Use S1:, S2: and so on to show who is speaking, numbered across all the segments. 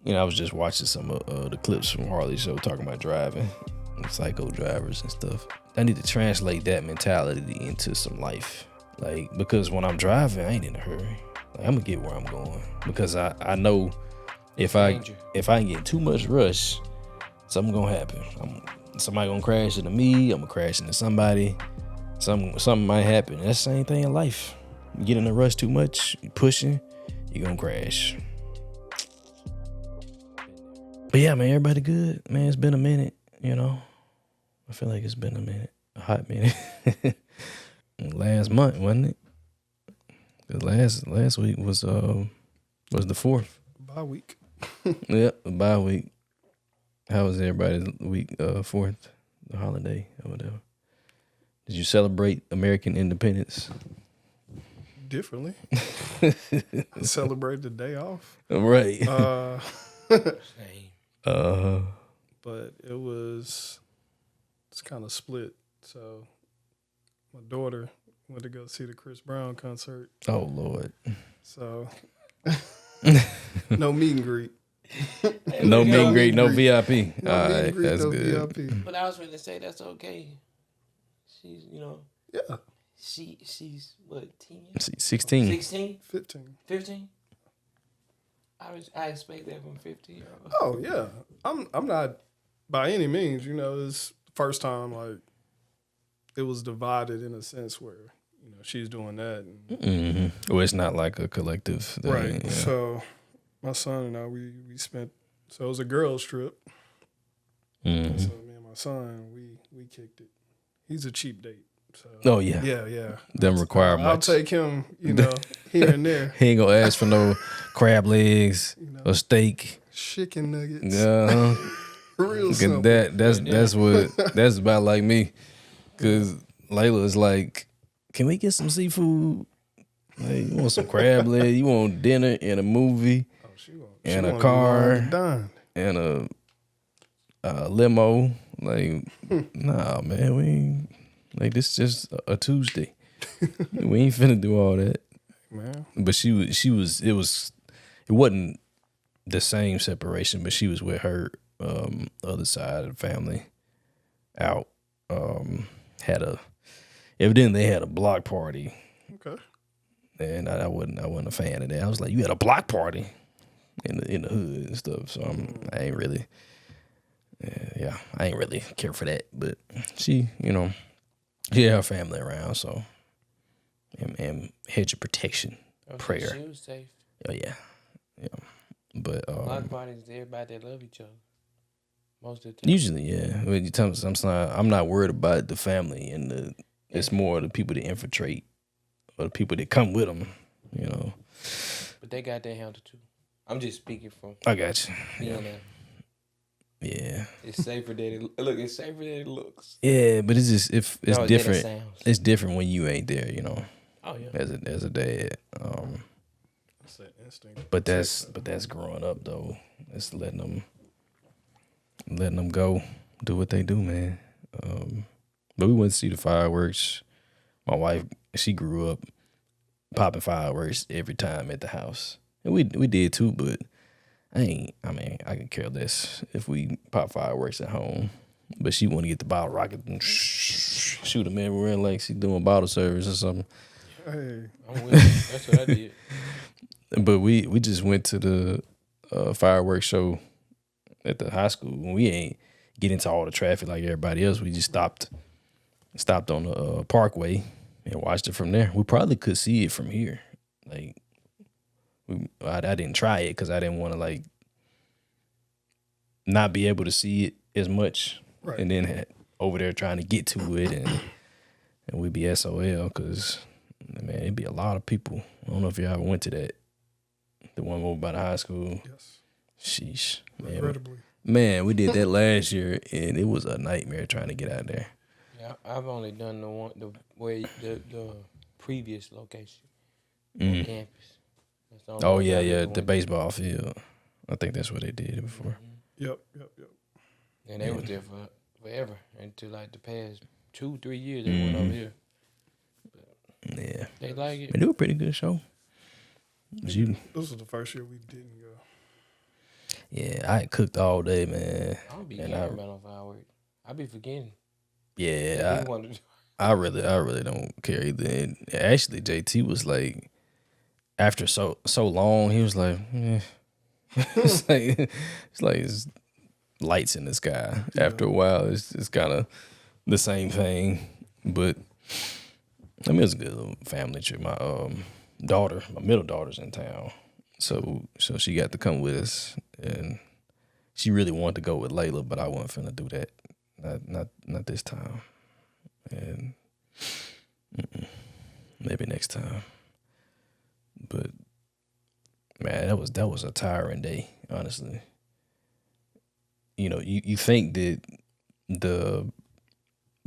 S1: I was just watching some of the clips from Harley show talking about driving, and psycho drivers and stuff. I need to translate that mentality into some life. Like, because when I'm driving, I ain't in a hurry. Like, I'm gonna get where I'm going because I know if I get too much rush, something gonna happen. Somebody gonna crash into me. I'm gonna crash into somebody. Something might happen. That's the same thing in life. You get in a rush too much, you pushing, you're gonna crash. But yeah, man, everybody good. Man, it's been a minute, I feel like it's been a minute. A hot minute. Last month, wasn't it? The last week was the 4th.
S2: Bye week.
S1: Yep, bye week. How was everybody's week? 4th, the holiday or whatever. Did you celebrate American independence?
S2: Differently. Celebrate the day off.
S1: Right.
S2: But it's kind of split. So my daughter went to go see the Chris Brown concert.
S1: Oh Lord.
S2: So no meet and greet.
S1: No meet and greet, no VIP.
S2: No meet and greet,
S1: that's
S2: no
S1: good.
S2: VIP.
S3: But I was going to say that's okay. She's,
S2: Yeah.
S3: She's what, 10?
S1: 16.
S3: 16?
S2: 15.
S3: 15? I expect that from 15.
S2: Oh yeah. I'm not by any means, it's the first time like it was divided in a sense where, she's doing that. And,
S1: Mm-hmm. Well, it's not like a collective thing.
S2: right.
S1: Yeah.
S2: So my son and I, we spent, so it was a girls trip.
S1: Mm-hmm.
S2: So me and my son, we kicked it. He's a cheap date. So,
S1: Oh yeah.
S2: Yeah.
S1: Them require much.
S2: I'll take him, here and there.
S1: He ain't gonna ask for no crab legs or steak.
S2: Chicken nuggets.
S1: Yeah.
S2: Real simple.
S1: That's about like me. Cause Layla is like, can we get some seafood? Like, you want some crab leg? You want dinner and a movie and a car and a limo? Like, nah, man, we ain't. Like, this is just a Tuesday. We ain't finna do all that.
S2: Man.
S1: But it wasn't the same separation, but she was with her other side of the family out. Evidently they had a block party.
S2: Okay.
S1: And I wasn't a fan of that. I was like, you had a block party in the hood and stuff. So I ain't really care for that. But she, she had her family around, so and hedge of protection, prayer.
S3: She was safe.
S1: Oh yeah. But
S3: block parties, everybody that love each other. Most of the time.
S1: Usually, yeah. When you tell me, I'm not worried about the family and it's more the people that infiltrate or the people that come with them,
S3: But they got their handle too. I'm just speaking from.
S1: I got you. Yeah.
S3: It's safer than it's safer than it looks.
S1: Yeah, but it's just it's different.
S3: It's
S1: different when you ain't there,
S3: Oh yeah.
S1: As a dad.
S2: That's that instinct.
S1: But that's growing up though. It's letting them go do what they do, man. But we went to see the fireworks. My wife, she grew up popping fireworks every time at the house. And we did too, but I could care less if we pop fireworks at home. But she want to get the bottle rocket and shoot them everywhere like she doing bottle service or something.
S2: Hey.
S3: I'm with you. That's what I did.
S1: But we just went to the fireworks show at the high school. We ain't get into all the traffic like everybody else. We just stopped on the parkway and watched it from there. We probably could see it from here. Like, I didn't try it because I didn't want to like not be able to see it as much,
S2: right.
S1: And then over there trying to get to it and we'd be SOL because man, it'd be a lot of people. I don't know if you ever went to that, the one over by the high school.
S2: Yes.
S1: Sheesh,
S2: Regrettably.
S1: Man, we did that last year, and it was a nightmare trying to get out there.
S3: Yeah, I've only done the previous location on campus. That's the only one I ever
S1: the
S3: went
S1: baseball field. I think that's where they did it before.
S3: to.
S2: Yep.
S3: And they was there for forever until like the past 2-3 years they went over here. But
S1: Yeah,
S3: they like it.
S1: they do a pretty good show.
S2: This was the first year we didn't go.
S1: Yeah, I cooked all day, man.
S3: I don't be
S1: And
S3: caring about no fireworks. I be forgetting.
S1: yeah,
S3: People want to.
S1: I really don't care either. And actually, JT was like, after so long, he was like, it's lights in the sky.
S2: Yeah.
S1: After a while, it's kind of the same thing. But I mean, it was a good little family trip. My my middle daughter's in town, so she got to come with us, and she really wanted to go with Layla, but I wasn't finna do that. Not this time. And maybe next time. But man, that was a tiring day, honestly. You know, you think that the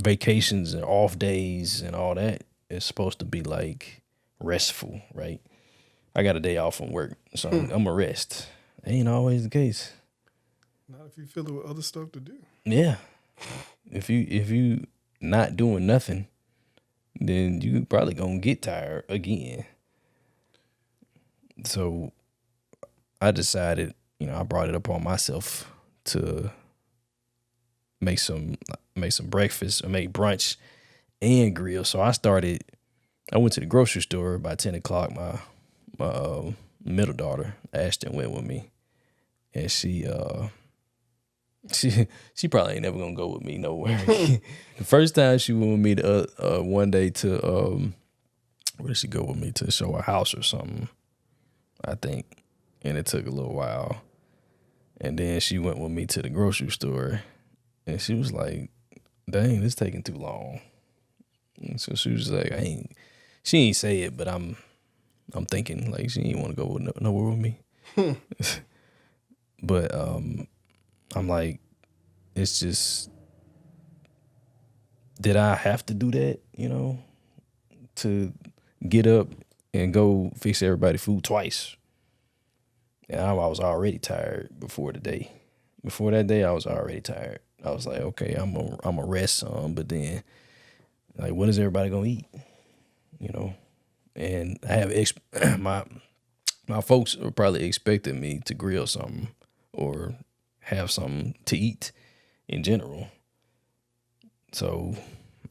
S1: vacations and off days and all that is supposed to be like restful, right? I got a day off from work, so I'm a rest. Ain't always the case.
S2: Not if you fill it with other stuff to do.
S1: Yeah. If you not doing nothing, then you probably gonna get tired again. So I decided, I brought it upon myself to make some breakfast or make brunch and grill. So I went to the grocery store by 10 o'clock. My middle daughter, Ashton, went with me. And she probably ain't never gonna go with me nowhere. The first time she went with me one day to where did she go with me, to show a house or something, I think. And it took a little while. And then she went with me to the grocery store, and she was like, dang, this taking too long. And so she was like, she ain't say it, but I'm thinking like she ain't want to go nowhere with me. But I'm like, it's just, did I have to do that, to get up and go fix everybody's food twice? And I was already tired before the day. Before that day, I was already tired. I was like, okay, I'm a rest some, but then, like, what is everybody gonna eat? And I have my folks are probably expecting me to grill something or have something to eat in general. So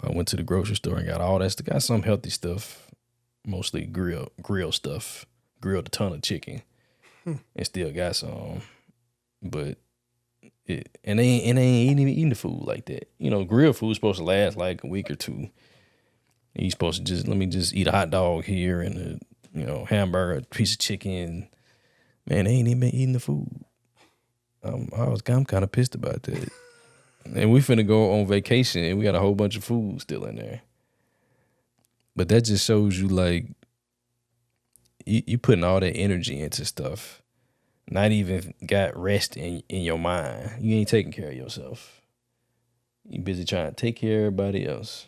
S1: I went to the grocery store and got all that stuff. Got some healthy stuff, mostly grill stuff. Grilled a ton of chicken. And still got some, but they ain't even eating the food like that. Grilled food's supposed to last like a week or two. And you supposed to let me just eat a hot dog here and a hamburger, a piece of chicken. Man, they ain't even been eating the food. I'm kind of pissed about that. And we finna go on vacation and we got a whole bunch of food still in there. But that just shows you, like, you putting all that energy into stuff, not even got rest in your mind. You ain't taking care of yourself. You busy trying to take care of everybody else.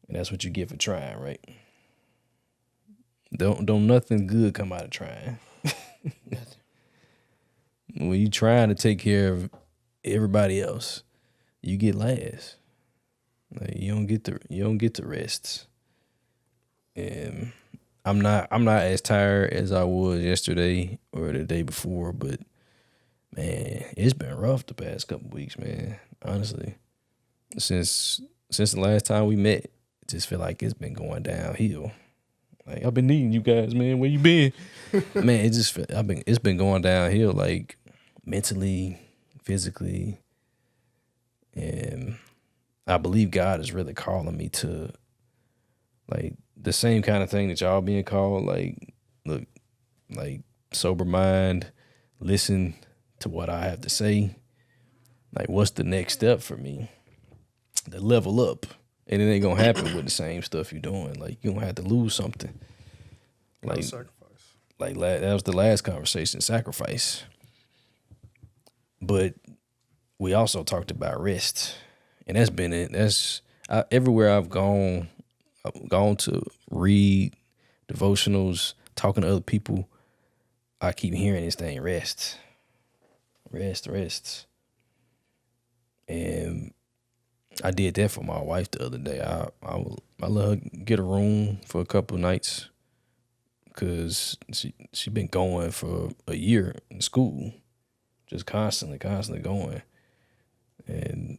S1: And that's what you get for trying, right? Don't nothing good come out of trying.
S3: Nothing.
S1: When you trying to take care of everybody else, you get last. Like, you don't get the rests. And I'm not as tired as I was yesterday or the day before, but man, it's been rough the past couple weeks, man. Honestly, since the last time we met, it just feel like it's been going downhill. Like, I've been needing you guys, man. Where you been? Man, it's been going downhill, like, mentally, physically, and I believe God is really calling me to, like, the same kind of thing that y'all being called. Like, look, like, sober mind, listen to what I have to say. Like, what's the next step for me to level up? And it ain't gonna happen with the same stuff you're doing. Like, you're gonna have to lose something. Like,
S2: Sacrifice.
S1: Like, that was the last conversation, sacrifice. But we also talked about rest, and that's been it. Everywhere I've gone to read devotionals, talking to other people, I keep hearing this thing: rest. And I did that for my wife the other day. I let her get a room for a couple of nights because she been going for a year in school. just constantly going and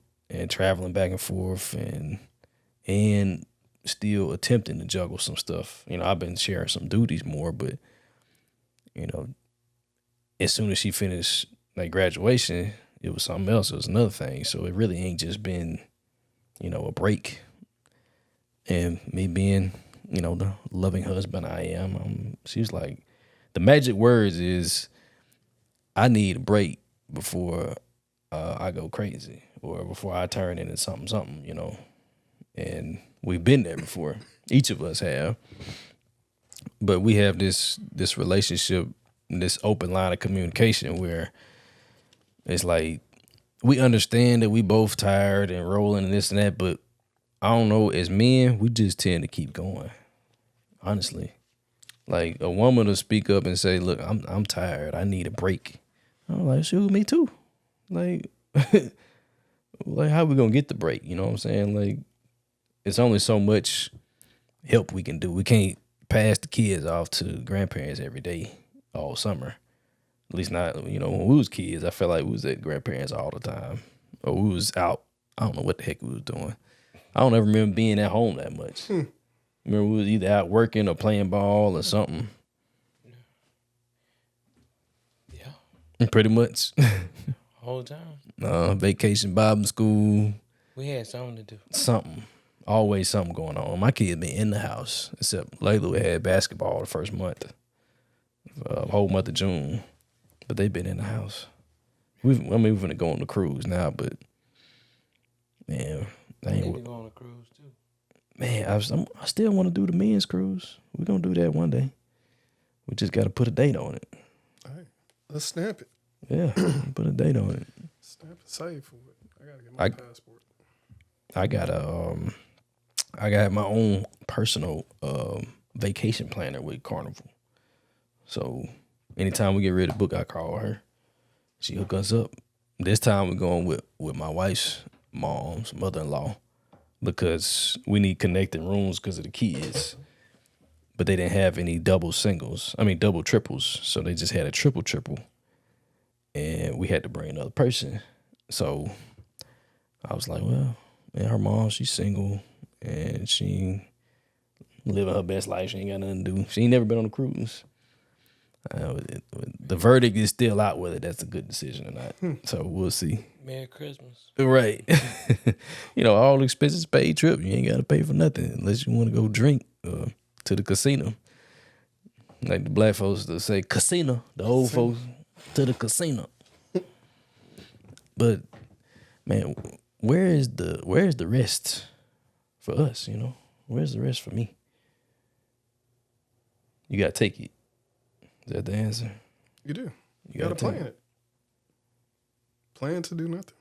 S1: traveling back and forth and still attempting to juggle some stuff. You know, I've been sharing some duties more, but you know, as soon as she finished like graduation, it was something else. It was another thing. So it really ain't just been, you know, a break. And me being, you know, the loving husband I am, she was like, the magic words is, I need a break before I go crazy or before I turn into something, you know. And we've been there before. Each of us have. But we have this relationship, this open line of communication where it's like we understand that we both tired and rolling and this and that, but I don't know, as men, we just tend to keep going. Honestly. Like a woman will speak up and say, look, I'm tired. I need a break. I'm like, shoot, me too. Like, like how we gonna get the break? You know what I'm saying? Like, it's only so much help we can do. We can't pass the kids off to grandparents every day all summer. At least not, you know, when we was kids, I felt like we was at grandparents all the time. Or we was out. I don't know what the heck we was doing. I don't ever remember being at home that much. Remember we was either out working or playing ball or something.
S3: Yeah.
S1: Pretty much.
S3: Whole time.
S1: Vacation, Bible school.
S3: We had something to do.
S1: Something. Always something going on. My kids been in the house, except lately we had basketball the first month. Whole month of June. But they been in the house. We're going to go on the cruise now, but man,
S3: I need to go on a cruise too.
S1: Man, I still want to do the men's cruise. We're going to do that one day. We just got to put a date on it.
S2: All right, let's stamp it.
S1: Yeah, put a date on it.
S2: Stamp it, save for it. I got to get my passport.
S1: I got my own personal vacation planner with Carnival. So anytime we get ready to book, I call her. She hook us up. This time we're going with my wife's mom's mother-in-law because we need connecting rooms because of the kids. But they didn't have any double triples. So they just had a triple. And we had to bring another person. So I was like, well, man, her mom, she's single and she living her best life. She ain't got nothing to do. She ain't never been on a cruise. The verdict is still out whether that's a good decision or not. So we'll see.
S3: Merry Christmas.
S1: Right. You know, all expenses paid trip. You ain't got to pay for nothing unless you want to go drink to the casino. Like the black folks that say casino, the old folks to the casino. But man, where is the rest for us, you know? Where's the rest for me? You got to take it. Is that the answer?
S2: You do. You got to plan it. Plan to do nothing.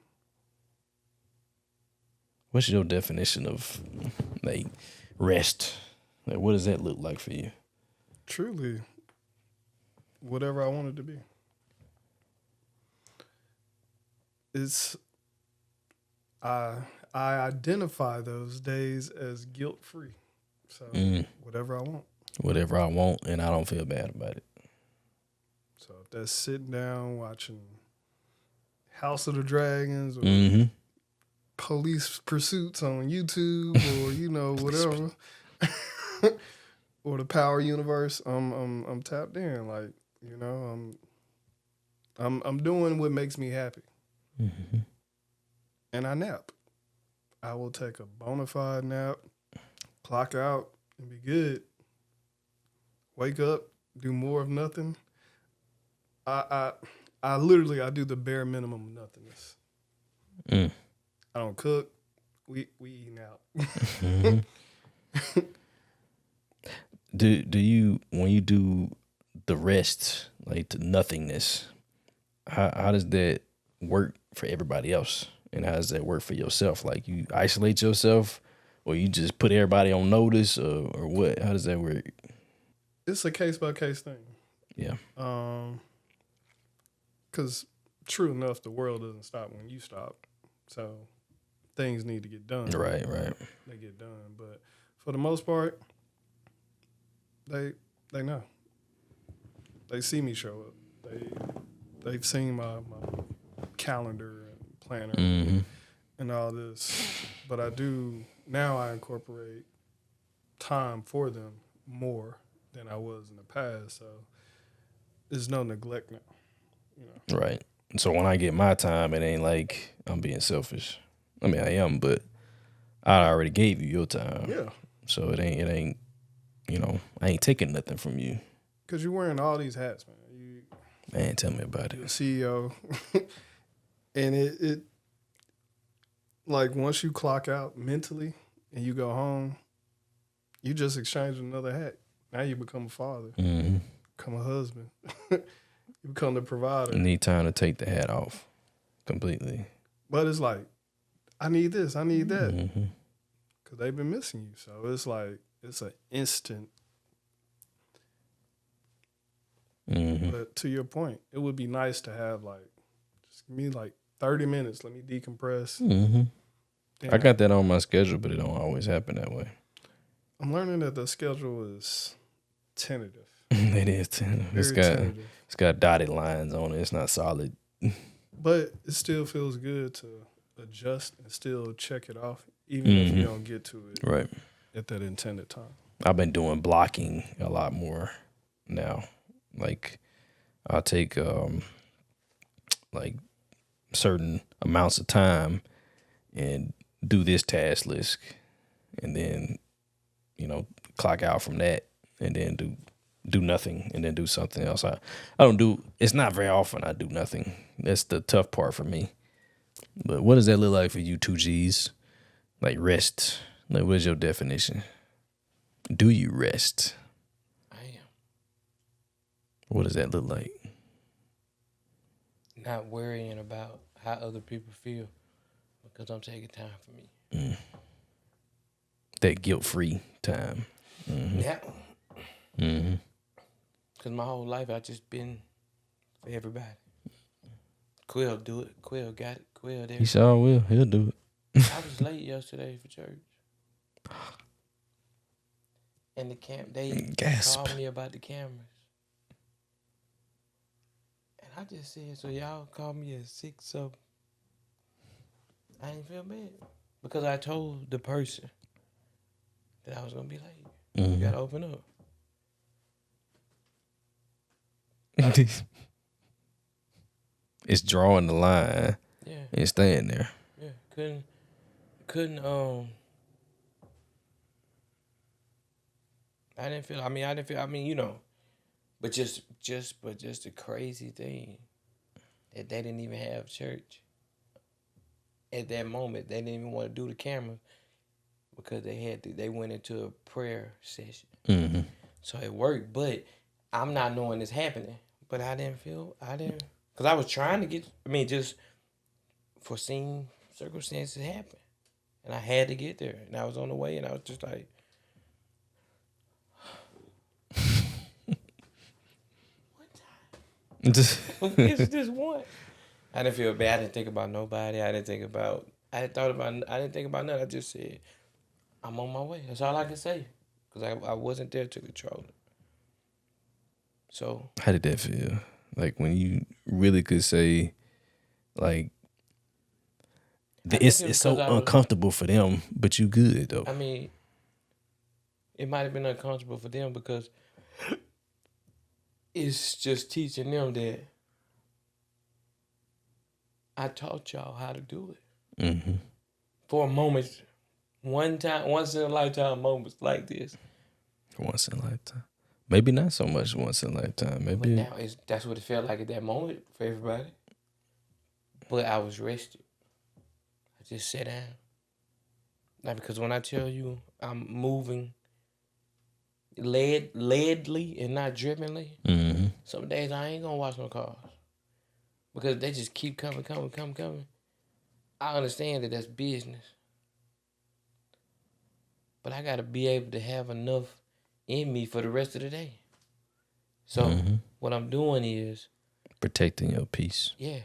S1: What's your definition of like rest? Like, what does that look like for you?
S2: Truly, whatever I want it to be. I identify those days as guilt-free. So whatever I want.
S1: Whatever I want, and I don't feel bad about it.
S2: So if that's sitting down watching House of the Dragons or Police Pursuits on YouTube or you know whatever, or the Power Universe, I'm tapped in. Like you know, I'm doing what makes me happy, and I nap. I will take a bona fide nap, clock out, and be good. Wake up, do more of nothing. I literally do the bare minimum of nothingness. I don't cook. We eating out.
S1: Do you, when you do the rest, like the nothingness, how does that work for everybody else? And how does that work for yourself? Like you isolate yourself or you just put everybody on notice or what? How does that work?
S2: It's a case-by-case thing.
S1: Yeah.
S2: Because true enough, the world doesn't stop when you stop. So things need to get done.
S1: Right.
S2: They get done. But for the most part, they know. They see me show up. they've seen my calendar and planner
S1: Mm-hmm.
S2: and all this. But I incorporate time for them more than I was in the past. So there's no neglect now. You know.
S1: Right. So when I get my time, it ain't like I'm being selfish. I mean, I am, but I already gave you your time.
S2: Yeah.
S1: So it ain't, you know, I ain't taking nothing from you.
S2: Because you're wearing all these hats, man.
S1: Man, tell me about
S2: You're
S1: it.
S2: a CEO. And it like once you clock out mentally and you go home, you just exchange another hat. Now you become a father,
S1: Mm-hmm.
S2: become a husband. You become the provider.
S1: You need time to take the hat off completely.
S2: But it's like, I need this, I need that.
S1: Mm-hmm.
S2: Because they've been missing you. So it's like, it's an instant.
S1: Mm-hmm.
S2: But to your point, it would be nice to have like, just give me like 30 minutes. Let me decompress.
S1: Mm-hmm.
S2: Then
S1: I got that on my schedule, but it don't always happen that way.
S2: I'm learning that the schedule is tentative.
S1: It is. It's
S2: Very
S1: got
S2: tentative.
S1: it's got dotted lines on it. It's not solid.
S2: But it still feels good to adjust and still check it off, even if you don't get to it
S1: Right.
S2: at that intended time.
S1: I've been doing blocking a lot more now. Like I'll take like certain amounts of time and do this task list and then, you know, clock out from that and then do nothing and then do something else. I don't do, it's not very often I do nothing. That's the tough part for me. But what does that look like for you, 2Gs? Like rest. Like what is your definition? Do you rest?
S3: I am
S1: What does that look like?
S3: not worrying about how other people feel because I'm taking time for me.
S1: That guilt-free time. Mm-hmm.
S3: Yeah,
S1: Mm-hmm.
S3: because my whole life I just been for everybody. Quill do it. Quill got it. Quill there.
S1: He sure will. He'll do it.
S3: I was late yesterday for church. And they
S1: Gasp.
S3: called me about the cameras. And I just said, so y'all called me at 6, so I ain't feel bad. Because I told the person that I was going to be late. You
S1: Mm-hmm.
S3: got to open up.
S1: It's drawing the line
S3: Yeah,
S1: and staying there.
S3: yeah. Couldn't, I didn't feel, you know, but just the crazy thing that they didn't even have church at that moment. They didn't even want to do the camera because they went into a prayer session.
S1: Mm-hmm.
S3: So it worked, but I'm not knowing this happening. But I didn't, because I was trying to just foreseen circumstances happen. And I had to get there. And I was on the way and I was just like, it's just one. I didn't feel bad. I didn't think about nobody. I didn't think about nothing. I just said, I'm on my way. That's all I can say. Because I wasn't there to control it. So.
S1: How did that feel? Like when you really could say, like, it's so uncomfortable for them, but you good though.
S3: I mean, it might have been uncomfortable for them because it's just teaching them that I taught y'all how to do it.
S1: Mm-hmm.
S3: For a moment, once in a lifetime moments like this.
S1: Once in a lifetime. Maybe not so much once in a lifetime. Maybe.
S3: But now that's what it felt like at that moment for everybody. But I was rested. I just sat down. Now, because when I tell you I'm moving ledly and not drivenly,
S1: Mm-hmm.
S3: some days I ain't gonna watch no cars. Because they just keep coming. I understand that that's business. But I gotta be able to have enough in me for the rest of the day. So what I'm doing is
S1: protecting your peace.
S3: Yeah,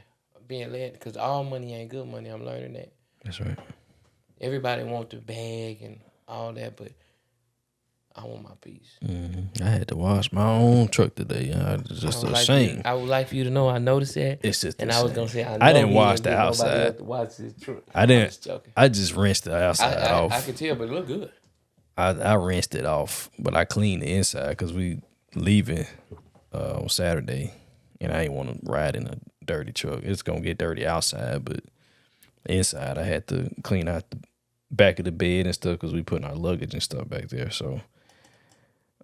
S3: being led, because all money ain't good money. I'm learning that.
S1: That's right.
S3: Everybody want the bag and all that, but I want my peace.
S1: I had to wash my own truck today. It's just a shame.
S3: I would like for you to know I noticed that.
S1: It's just
S3: and
S1: a
S3: I was
S1: shame.
S3: gonna say
S1: I didn't wash the
S3: nobody
S1: outside.
S3: else to watch his truck.
S1: I didn't.
S3: I'm just joking.
S1: I just rinsed the outside off.
S3: I could tell, but it looked good.
S1: I rinsed it off, but I cleaned the inside because we leaving on Saturday, and I ain't want to ride in a dirty truck. It's gonna get dirty outside, but inside I had to clean out the back of the bed and stuff because we putting our luggage and stuff back there. So,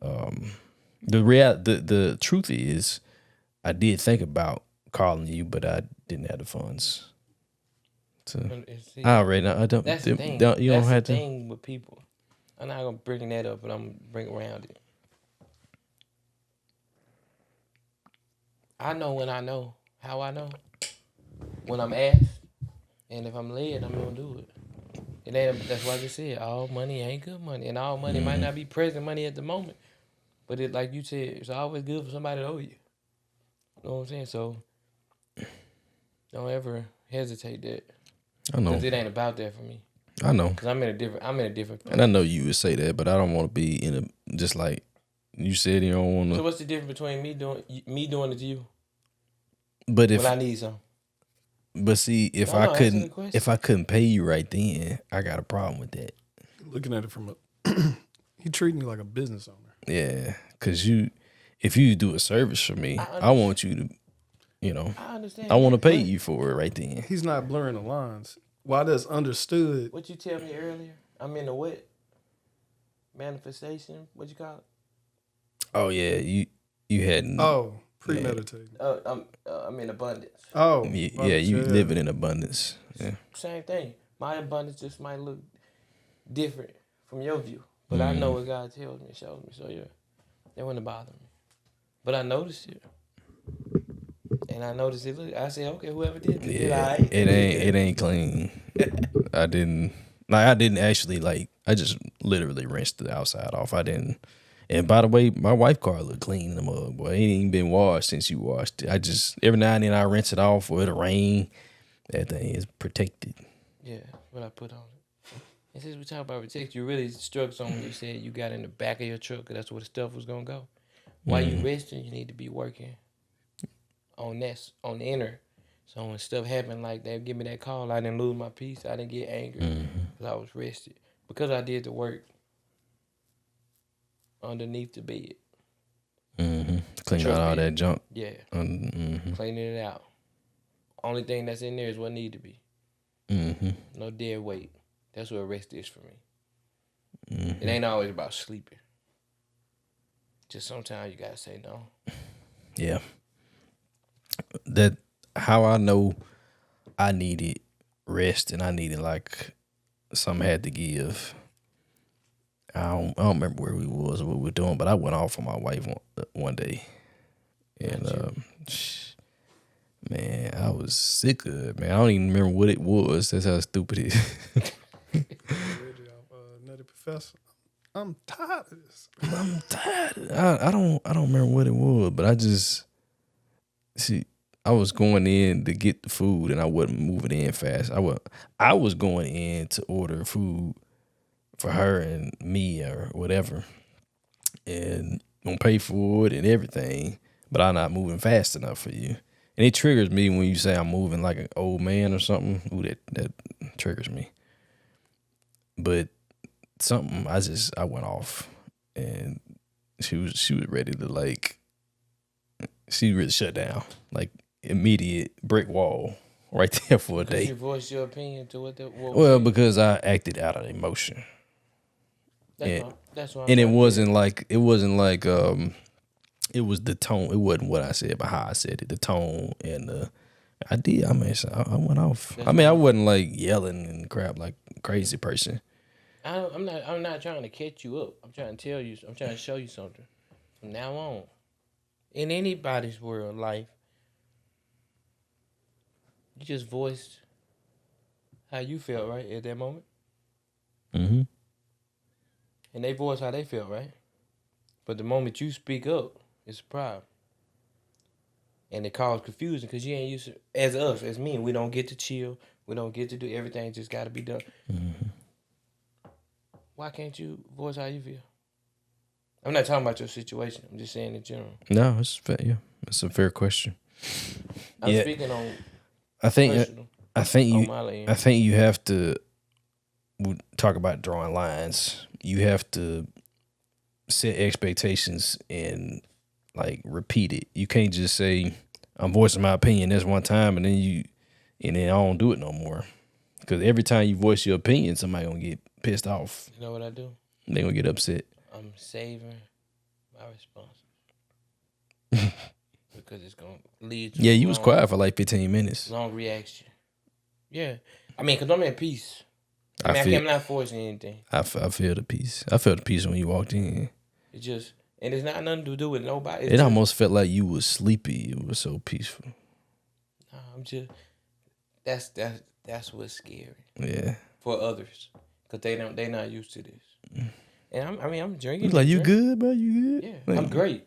S1: the truth is, I did think about calling you, but I didn't have the funds.
S3: See,
S1: I already know. I don't.
S3: That's the thing.
S1: You don't have
S3: the
S1: to.
S3: thing with people. I'm not gonna bring that up, but I'm gonna bring around it. I know when I know how I know when I'm asked, and if I'm led, I'm gonna do it. It ain't. That's why I just said all money ain't good money, and all money might not be present money at the moment, but it like you said, it's always good for somebody to owe you. You know what I'm saying? So don't ever hesitate that.
S1: I know.
S3: Because it ain't about that for me.
S1: I know.
S3: Because I'm in a different place.
S1: And I know you would say that, but I don't want to be in a just like you said. You don't want to.
S3: So what's the difference between me doing it to you?
S1: But if
S3: when I need something.
S1: But see, if I couldn't pay you right then, I got a problem with that.
S2: Looking at it from a, he treating you like a business owner.
S1: Yeah, because if you do a service for me, I want you to,
S3: I understand.
S1: I want to pay you for it right then.
S2: He's not blurring the lines. While that's understood.
S3: What you tell me earlier? I'm in the what? Manifestation? What you call it?
S1: Oh yeah, you hadn't.
S2: Oh, premeditated.
S3: I'm in abundance.
S2: Oh,
S1: yeah, you living in abundance. Yeah.
S3: Same thing. My abundance just might look different from your view, but I know what God tells me, shows me. So yeah, that wouldn't bother me. But I noticed it. And I noticed it. Look, I said, okay, whoever did this,
S1: it ain't clean. I didn't actually I just literally rinsed the outside off. I didn't. And by the way, my wife's car look clean in the mug, boy. It ain't even been washed since you washed it. I just every now and then I rinse it off or it'll rain. That thing is protected.
S3: Yeah, what I put on it. And since we talk about protect, you really struck something. You said you got in the back of your truck because that's where the stuff was gonna go. While you resting, you need to be working on the inner. So when stuff happened like that, give me that call. I didn't lose my peace. I didn't get angry because I was rested. Because I did the work underneath the bed.
S1: Clean out all that junk.
S3: Yeah. Cleaning it out. Only thing that's in there is what need to be. No dead weight. That's what rest is for me. It ain't always about sleeping. Just sometimes you gotta say no.
S1: Yeah. That how I know I needed rest and I needed something had to give. I don't remember where we was or what we were doing, but I went off on my wife one day, and man, I was sick of it. Man, I don't even remember what it was. That's how stupid it is.
S2: Nutty Professor, I'm tired of this.
S1: I'm tired. I don't remember what it was, but I was going in to get the food and I wasn't moving in fast. I was going in to order food for her and me or whatever, and gonna pay for it and everything, but I'm not moving fast enough for you. And it triggers me when you say I'm moving like an old man or something. Ooh, that triggers me. But something I went off, and she was ready to she really shut down, immediate brick wall right there for a day.
S3: You voiced your opinion to
S1: what because I acted out of emotion.
S3: That's why.
S1: And it was the tone. It wasn't what I said, but how I said it. The tone and I went off. I wasn't yelling and crap like a crazy person.
S3: I'm not trying to catch you up. I'm trying to tell you. I'm trying to show you something. From now on, in anybody's world, life, you just voiced how you felt right at that moment. And they voice how they feel, right? But the moment you speak up, it's a problem. And it causes confusion because you ain't used to, as men, we don't get to chill. We don't get to do everything, just got to be done. Why can't you voice how you feel? I'm not talking about your situation. I'm just saying in general.
S1: No, it's fair. Yeah, it's a fair question.
S3: I'm
S1: Yeah.
S3: speaking on
S1: I think
S3: personal.
S1: I think
S3: On
S1: you
S3: my end.
S1: I think you have to talk about drawing lines. You have to set expectations and like repeat it. You can't just say I'm voicing my opinion this one time and then I don't do it no more. Because every time you voice your opinion, somebody gonna get pissed off.
S3: You know what I do?
S1: They gonna get upset.
S3: I'm saving my response because it's gonna lead to
S1: Yeah,
S3: a
S1: you was
S3: long,
S1: quiet for like 15 minutes.
S3: long reaction. Yeah, I mean, cause I'm at peace.
S1: I
S3: I
S1: feel
S3: am not forcing anything.
S1: I feel the peace. I felt the peace when you walked in.
S3: It just and it's not nothing to do with nobody. It's
S1: It
S3: just,
S1: almost felt like you was sleepy. It was so peaceful.
S3: nah, I'm just that's what's scary
S1: Yeah.
S3: for others, cause they not used to this. And I'm drinking.
S1: He's like, you
S3: drinking.
S1: good, bro? You good?
S3: Yeah,
S1: Like,
S3: I'm great,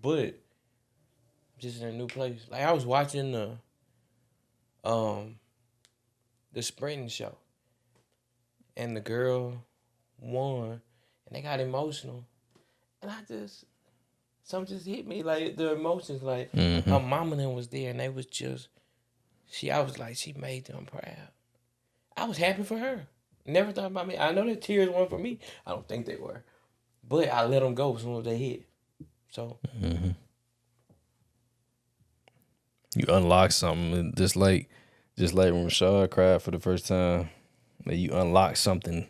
S3: but just in a new place. Like I was watching the sprinting show, and the girl won, and they got emotional, and something just hit me, like the emotions, like her mama and them was there, and they was just, I was like, she made them proud. I was happy for her. Never thought about me. I know the tears weren't for me. I don't think they were, but I let them go as soon as they hit. So
S1: you unlock something, just like when Rashad cried for the first time. Like you unlock something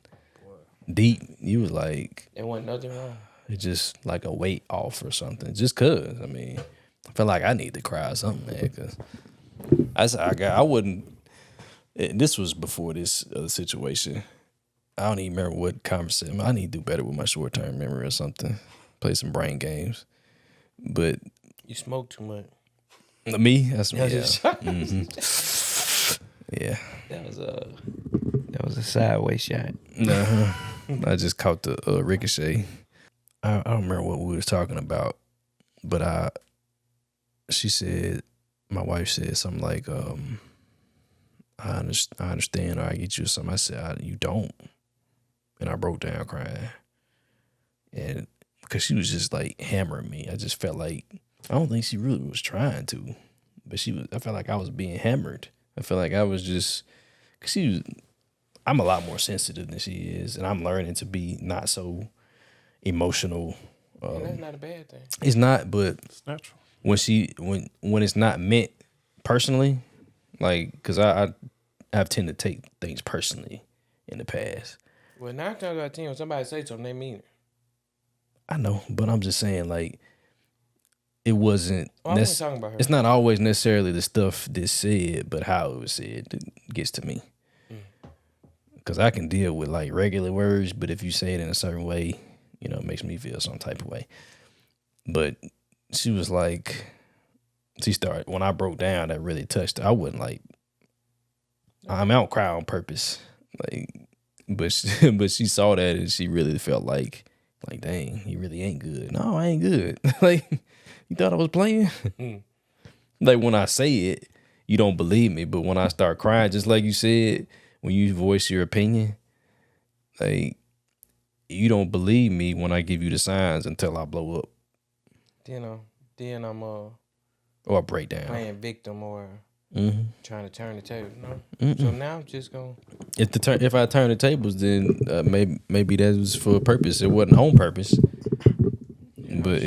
S1: deep. You was like,
S3: there wasn't nothing wrong.
S1: it's just like a weight off or something. Just cause, I mean, I feel like I need to cry or something, man. Cause I wouldn't. This was before this other situation. I don't even remember what conversation. I need to do better with my short term memory or something. Play some brain games. But
S3: You smoke too much.
S1: me, that's me.
S3: That
S1: Yeah.
S3: was
S1: Yeah.
S3: that was a sideways shot.
S1: No, I just caught the ricochet. I don't remember what we was talking about, but she said, my wife said something like, I understand, or I get you something. I said, you don't. And I broke down crying. And because she was just like hammering me, I just felt like, I don't think she really was trying to, but I felt like I was being hammered. I felt like I was just, cause I'm a lot more sensitive than she is, and I'm learning to be not so emotional.
S3: That's not a bad thing.
S1: It's not, but
S2: It's natural.
S1: when it's not meant personally, like, cause I've tended to take things personally in the past.
S3: Well, 9 times out of 10, when somebody say something, they mean it.
S1: I know, but I'm just saying, like, it wasn't.
S3: I wasn't talking about her.
S1: It's not always necessarily the stuff that's said, but how it was said that gets to me. Because I can deal with like regular words, but if you say it in a certain way, it makes me feel some type of way. But she was like, when I broke down, that really touched her. I wouldn't like, I don't cry on purpose. Like, but she saw that and she really felt like, dang, he really ain't good. No, I ain't good. Like, you thought I was playing? Like, when I say it, you don't believe me. But when I start crying, just like you said, when you voice your opinion, like, you don't believe me when I give you the signs until I blow up.
S3: Then I'm
S1: Or break down.
S3: playing victim or trying to turn the table. So now I'm just going.
S1: If I turn the tables, then maybe that was for a purpose. It wasn't on purpose. But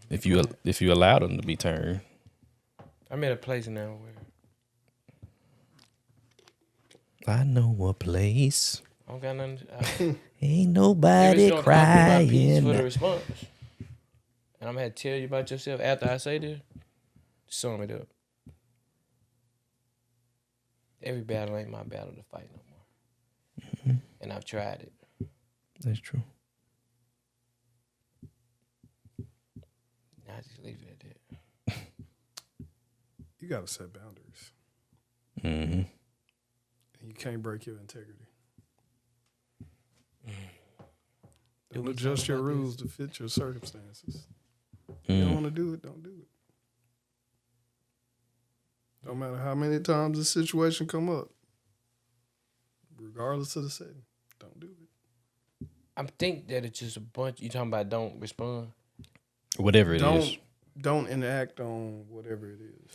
S1: if you allow them to be turned,
S3: I'm at a place now where
S1: I know a place.
S3: I don't got nothing.
S1: Ain't
S3: If
S1: nobody
S3: it's gonna compromise peace for the
S1: crying.
S3: response, and I'm gonna tell you about yourself after I say this, sum it up. Every battle ain't my battle to fight no more, and I've tried it.
S1: That's true.
S3: I just leave it at that.
S2: You got to set boundaries.
S1: Mm-hmm.
S2: You can't break your integrity.
S3: Do
S2: Don't
S3: we
S2: adjust
S3: talk
S2: your
S3: about
S2: rules to fit your circumstances. You don't want to do it, don't do it. Don't matter how many times the situation come up. Regardless of the setting, don't do it.
S3: I think that it's just a bunch. You talking about don't respond?
S1: Whatever it is.
S2: Don't enact on whatever it is.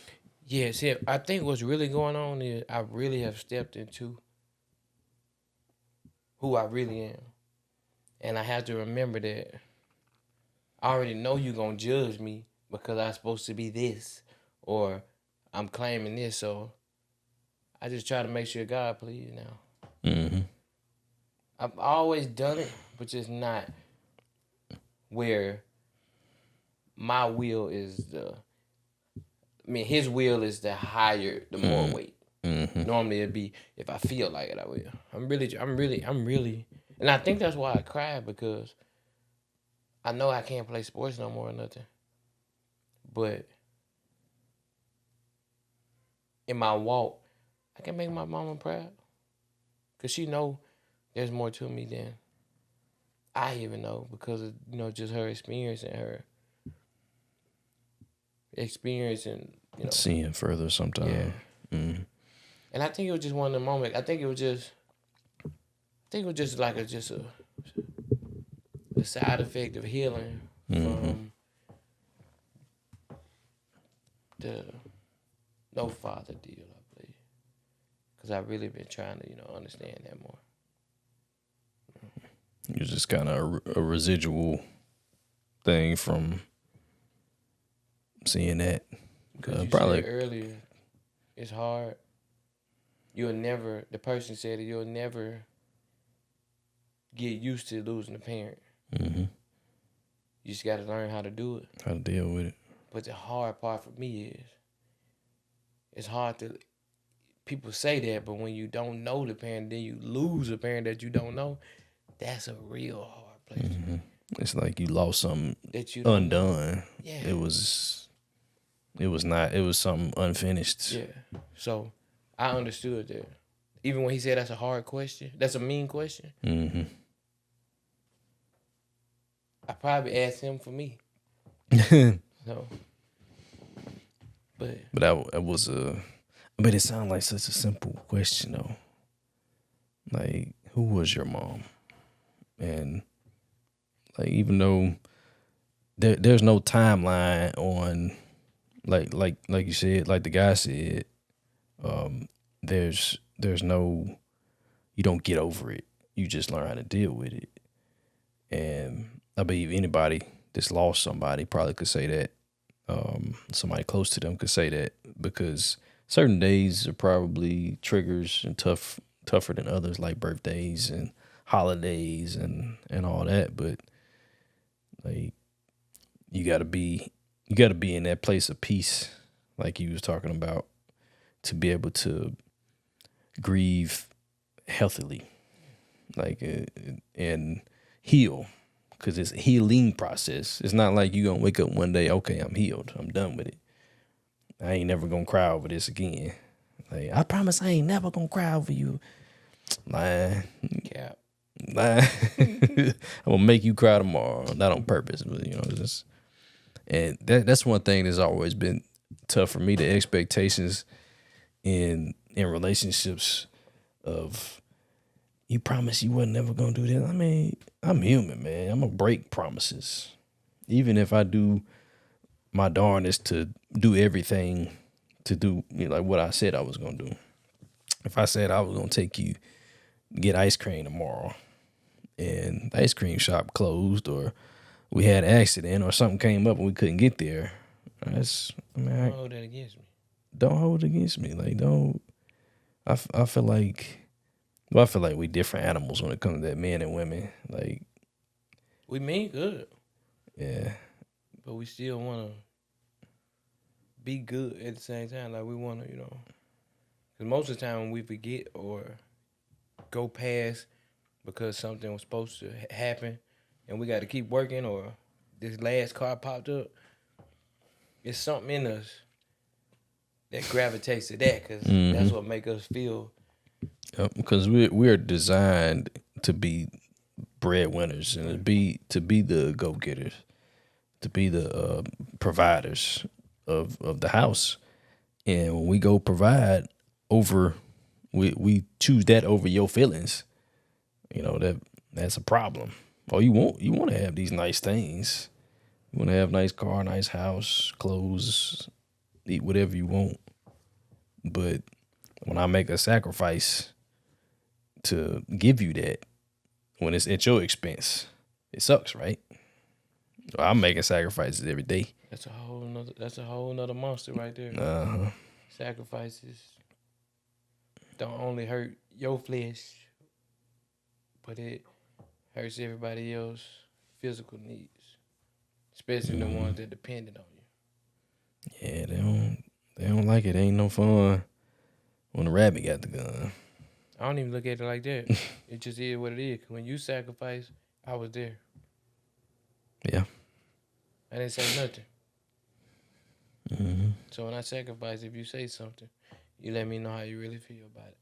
S3: Yes, yeah. I think what's really going on is I really have stepped into who I really am. And I have to remember that I already know you're going to judge me because I'm supposed to be this or I'm claiming this. So I just try to make sure God please now.
S1: Mm-hmm.
S3: I've always done it, but just not where my will is his will is the higher, the more weight.
S1: Mm-hmm.
S3: Normally it'd be if I feel like it, I will. I'm really, and I think that's why I cried because I know I can't play sports no more or nothing. But in my walk, I can make my mama proud. Cause she know there's more to me than I even know because of, just her experience and
S1: seeing further sometimes.
S3: Yeah.
S1: Mm-hmm.
S3: And I think it was just one of the moments. I think it was just like a side effect of healing from the no father deal, I believe. Because I've really been trying to, understand that more.
S1: It's just kind of a residual thing from seeing that.
S3: Because you said earlier, it's hard. The person said that you'll never get used to losing a parent.
S1: Mm-hmm.
S3: You just got to learn how to do it.
S1: How to deal with it.
S3: But the hard part for me is, it's hard to, people say that, but when you don't know the parent, then you lose a parent that you don't know, that's a real hard place.
S1: Mm-hmm. It's like you lost something
S3: that you
S1: undone.
S3: Yeah.
S1: It was something unfinished.
S3: Yeah. So I understood that. Even when he said that's a hard question, that's a mean question.
S1: Mm-hmm.
S3: I probably asked him for me. So, but
S1: that was but it sounded like such a simple question though. Like, who was your mom? And like, even though there's no timeline on, like you said, like the guy said, there's no, you don't get over it. You just learn how to deal with it. And I believe anybody that's lost somebody probably could say that. Somebody close to them could say that, because certain days are probably triggers and tougher than others, like birthdays and holidays and all that. But like, you gotta be in that place of peace, like you was talking about, to be able to grieve healthily, like, and heal, because it's a healing process. It's not like you gonna wake up one day, okay, I'm healed, I'm done with it, I ain't never gonna cry over this again. Like, I promise I ain't never gonna cry over you. Lying.
S3: Cap.
S1: Lying. I'm gonna make you cry tomorrow, not on purpose, but just. And that's one thing that's always been tough for me, the expectations in relationships of, you promised you wasn't never gonna do this. I mean, I'm human, man. I'm gonna break promises. Even if I do my darndest to do everything to do, like what I said I was gonna do. If I said I was gonna take you get ice cream tomorrow and the ice cream shop closed, or we had an accident or something came up and we couldn't get there, don't
S3: hold that against me.
S1: Don't hold it against me. Like, don't. I feel like we different animals when it comes to that, men and women. Like,
S3: we mean good.
S1: Yeah.
S3: But we still want to be good at the same time. Like, we want to, because most of the time when we forget or go past because something was supposed to happen and we got to keep working, or this last car popped up, it's something in us that gravitates to that, because that's what make us feel.
S1: Because we're designed to be breadwinners and to be the go-getters, to be the providers of the house. And when we go provide over, we choose that over your feelings, that's a problem. Oh, you want to have these nice things. You want to have nice car, nice house, clothes, eat whatever you want. But when I make a sacrifice to give you that, when it's at your expense, it sucks, right? I'm making sacrifices every day.
S3: That's a whole nother monster right there.
S1: Uh-huh.
S3: Sacrifices don't only hurt your flesh, but it hurts everybody else physical needs, especially the ones that depended on you.
S1: Yeah, they don't like it. Ain't no fun when the rabbit got the gun.
S3: I don't even look at it like that. It just is what it is. When you sacrifice, I was there.
S1: Yeah.
S3: I didn't say nothing.
S1: Mm-hmm.
S3: So when I sacrifice, if you say something, you let me know how you really feel about it.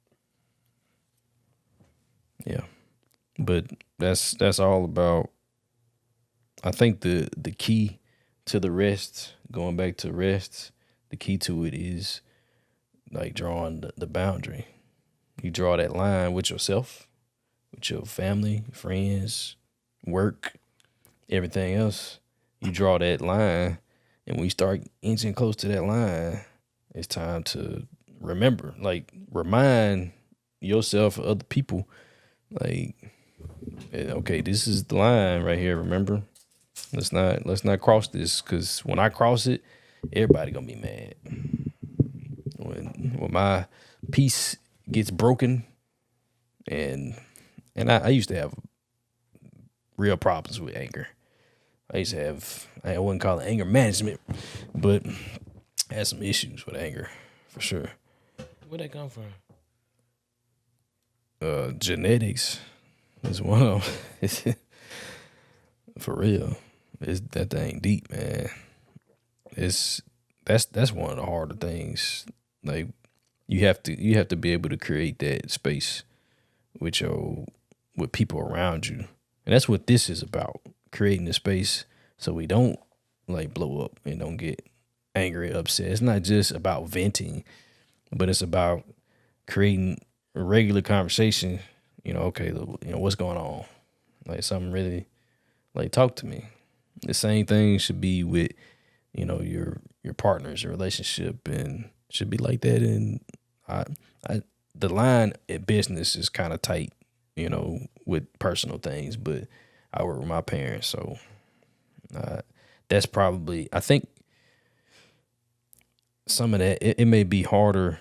S1: Yeah. But that's all about, I think the key to the rest, going back to rest, the key to it is like drawing the boundary. You draw that line with yourself, with your family, friends, work, everything else. You draw that line, and when you start inching close to that line, it's time to remember, like remind yourself or other people, like, okay, this is the line right here. Remember, let's not cross this, because when I cross it, everybody gonna be mad. When my peace gets broken, and I used to have real problems with anger. I wouldn't call it anger management, but I had some issues with anger for sure.
S3: Where'd that come from?
S1: Genetics is one of them. For real. That thing deep, man. That's one of the harder things. Like you have to be able to create that space with people around you. And that's what this is about. Creating the space so we don't like blow up and don't get angry, upset. It's not just about venting, but it's about creating a regular conversation. Okay, what's going on? Like something really, like, talk to me. The same thing should be with, your partners, your relationship, and should be like that. And the line at business is kind of tight, with personal things, but I work with my parents, so that's probably, I think some of that, it may be harder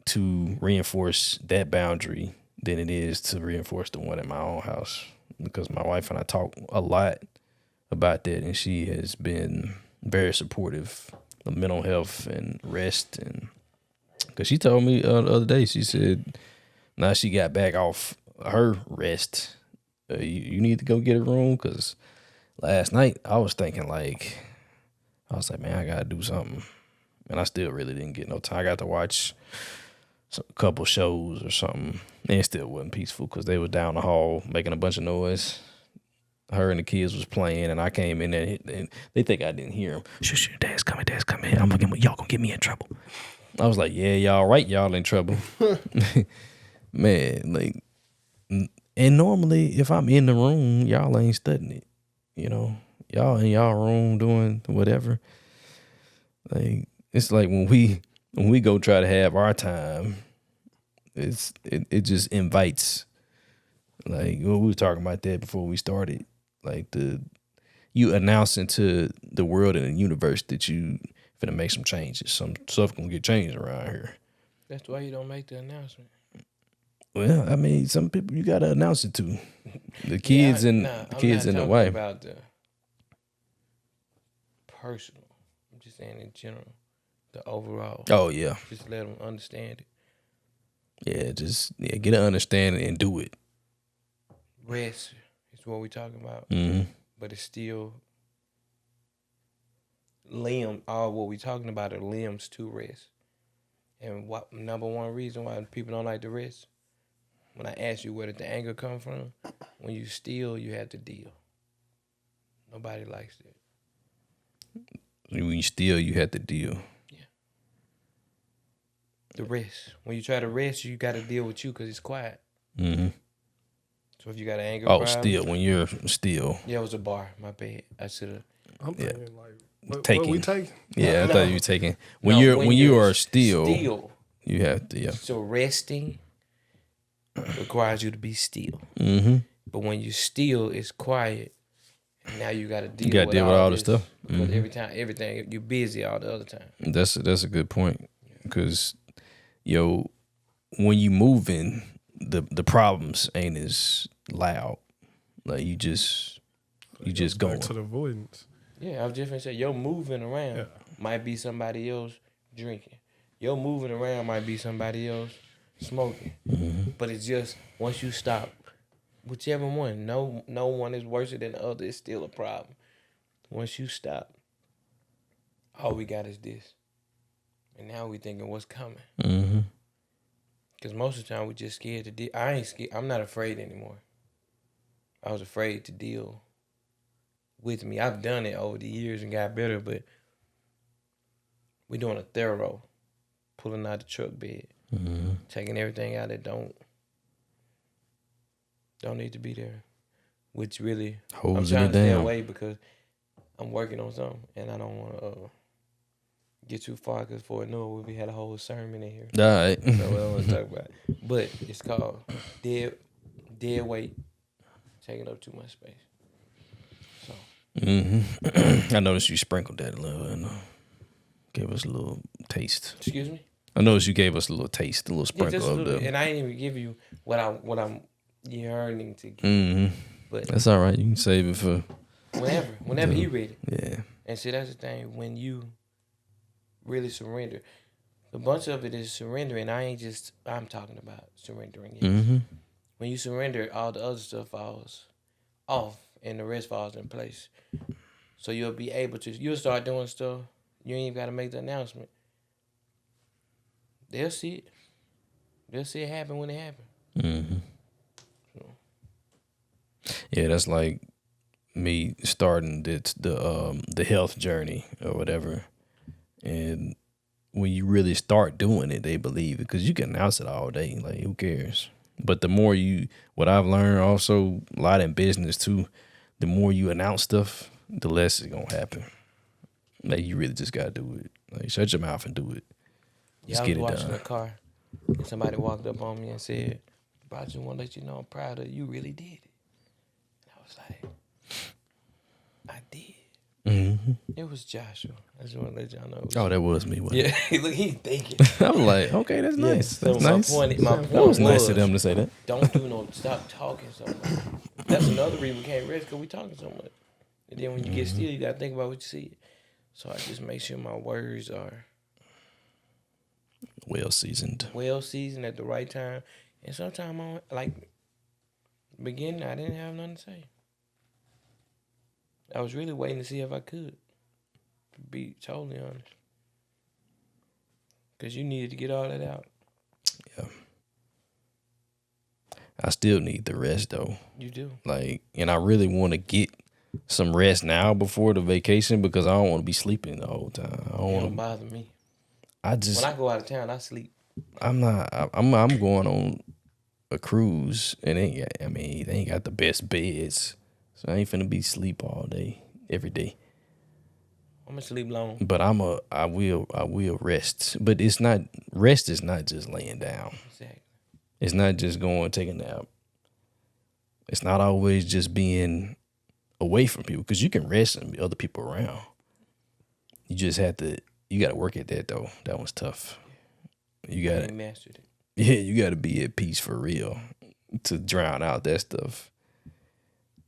S1: to reinforce that boundary than it is to reinforce the one in my own house, because my wife and I talk a lot about that, and she has been very supportive of mental health and rest. And because she told me the other day, she said now she got back off her rest, you need to go get a room, because last night I was thinking, like, man, I gotta do something, and I still really didn't get no time. I got to watch a couple shows or something, and it still wasn't peaceful because they was down the hall making a bunch of noise. Her and the kids was playing, and I came in there, and they think I didn't hear them. Shush, dad's coming. Y'all gonna get me in trouble. I was like, yeah, y'all right, y'all in trouble. Man, like, and normally if I'm in the room, y'all ain't studying it. Y'all in y'all room doing whatever. Like, it's like when we go try to have our time, it just invites, like, we were talking about that before we started, like you announcing to the world and the universe that you finna make some changes. Some stuff gonna get changed around here.
S3: That's why you don't make the announcement.
S1: Well, I mean, some people you gotta announce it to. The kids and the wife.
S3: About the personal. I'm just saying in general, the overall.
S1: Oh yeah.
S3: Just let them understand it.
S1: Yeah, get an understanding and do it.
S3: Rest is what we're talking about.
S1: Mm-hmm.
S3: But it's still all what we're talking about are limbs to rest. And what number one reason why people don't like to rest? When I ask you where did the anger come from, when you steal, you have to deal. Nobody likes that.
S1: When you steal, you have to deal.
S3: Yeah. The rest. When you try to rest, you got to deal with you because it's quiet.
S1: Mm-hmm.
S3: So if you got an anger
S1: Oh,
S3: problem,
S1: still when you're still.
S3: yeah, it was a bar. My bad. I should have.
S2: I'm thinking like, what
S1: Taking.
S2: we take?
S1: Yeah, I
S3: No.
S1: thought you were taking when
S3: No,
S1: you are still, you have to
S3: So resting requires you to be still.
S1: Mm-hmm.
S3: But when you still, it's quiet. And now you got to deal.
S1: You got to deal with all the
S3: this,
S1: stuff.
S3: Because everything you're busy all the other time.
S1: That's a good point because when you moving, the problems ain't as loud. Like you just going
S2: Back to the avoidance.
S3: Yeah, I was just gonna say your moving around might be somebody else drinking. Your moving around might be somebody else smoking.
S1: Mm-hmm.
S3: But it's just once you stop, whichever one, no one is worse than the other. It's still a problem. Once you stop, all we got is this, and now we thinking what's coming.
S1: Mm-hmm.
S3: Because most of the time we just scared to deal. I ain't scared. I'm not afraid anymore. I was afraid to deal with me. I've done it over the years and got better, but we doing a thorough, pulling out the truck bed, taking everything out that don't need to be there, which really I'm trying to stay away because I'm working on something and I don't want to get too far because for we had a whole sermon in here.
S1: All right.
S3: So we don't want to talk about it. But it's called dead weight taking up too much space. So.
S1: I noticed you sprinkled that a little and gave us a little taste.
S3: Excuse me?
S1: I noticed you gave us a little taste, a little sprinkle
S3: just a
S1: of
S3: little,
S1: the.
S3: and I didn't even give you what I'm yearning to get.
S1: Mm-hmm.
S3: But
S1: that's all right. You can save it for
S3: whenever he ready.
S1: Yeah.
S3: And see, that's the thing. When you really surrender, a bunch of it is surrendering. I'm talking about surrendering. Yes.
S1: Mm-hmm.
S3: When you surrender, all the other stuff falls off and the rest falls in place. So you'll start doing stuff. You ain't even got to make the announcement. They'll see it. They'll see it happen when it happens.
S1: Mm-hmm. So. Yeah, that's like me starting the health journey or whatever. And when you really start doing it, they believe it because you can announce it all day. Like, who cares? But the more what I've learned also, a lot in business too, the more you announce stuff, the less it's going to happen. Like, you really just got to do it. Like, shut your mouth and do it.
S3: Yeah, I was watching the car and somebody walked up on me and said, "Bro, I just want to let you know I'm proud of you. You really did it." And I was like, I did.
S1: Mm-hmm.
S3: It was Joshua. I just want to let y'all know.
S1: Oh, that was me.
S3: Yeah, look, he's thinking.
S1: I was like, okay, that's nice.
S3: So
S1: that's nice.
S3: My point
S1: was nice of them to say that.
S3: Stop talking so much. That's another reason we can't rest because we talking so much. And then when you get still, you got to think about what you see. So I just make sure my words are
S1: well seasoned
S3: at the right time. And sometimes beginning, I didn't have nothing to say. I was really waiting to see if I could, to be totally honest. Because you needed to get all that out.
S1: Yeah. I still need the rest though.
S3: You do.
S1: And I really want to get some rest now before the vacation because I don't want to be sleeping the whole time. I don't want to
S3: bother me.
S1: when
S3: I go out of town, I sleep.
S1: I'm going on a cruise and they ain't got the best beds. So I ain't finna be sleep all day, every day.
S3: I'm gonna sleep long.
S1: But I will rest. But rest is not just laying down.
S3: Exactly.
S1: It's not just going take a nap. It's not always just being away from people because you can rest and be other people around. You just got to work at that though. That one's tough. You got to
S3: mastered it.
S1: Yeah, you got to be at peace for real to drown out that stuff.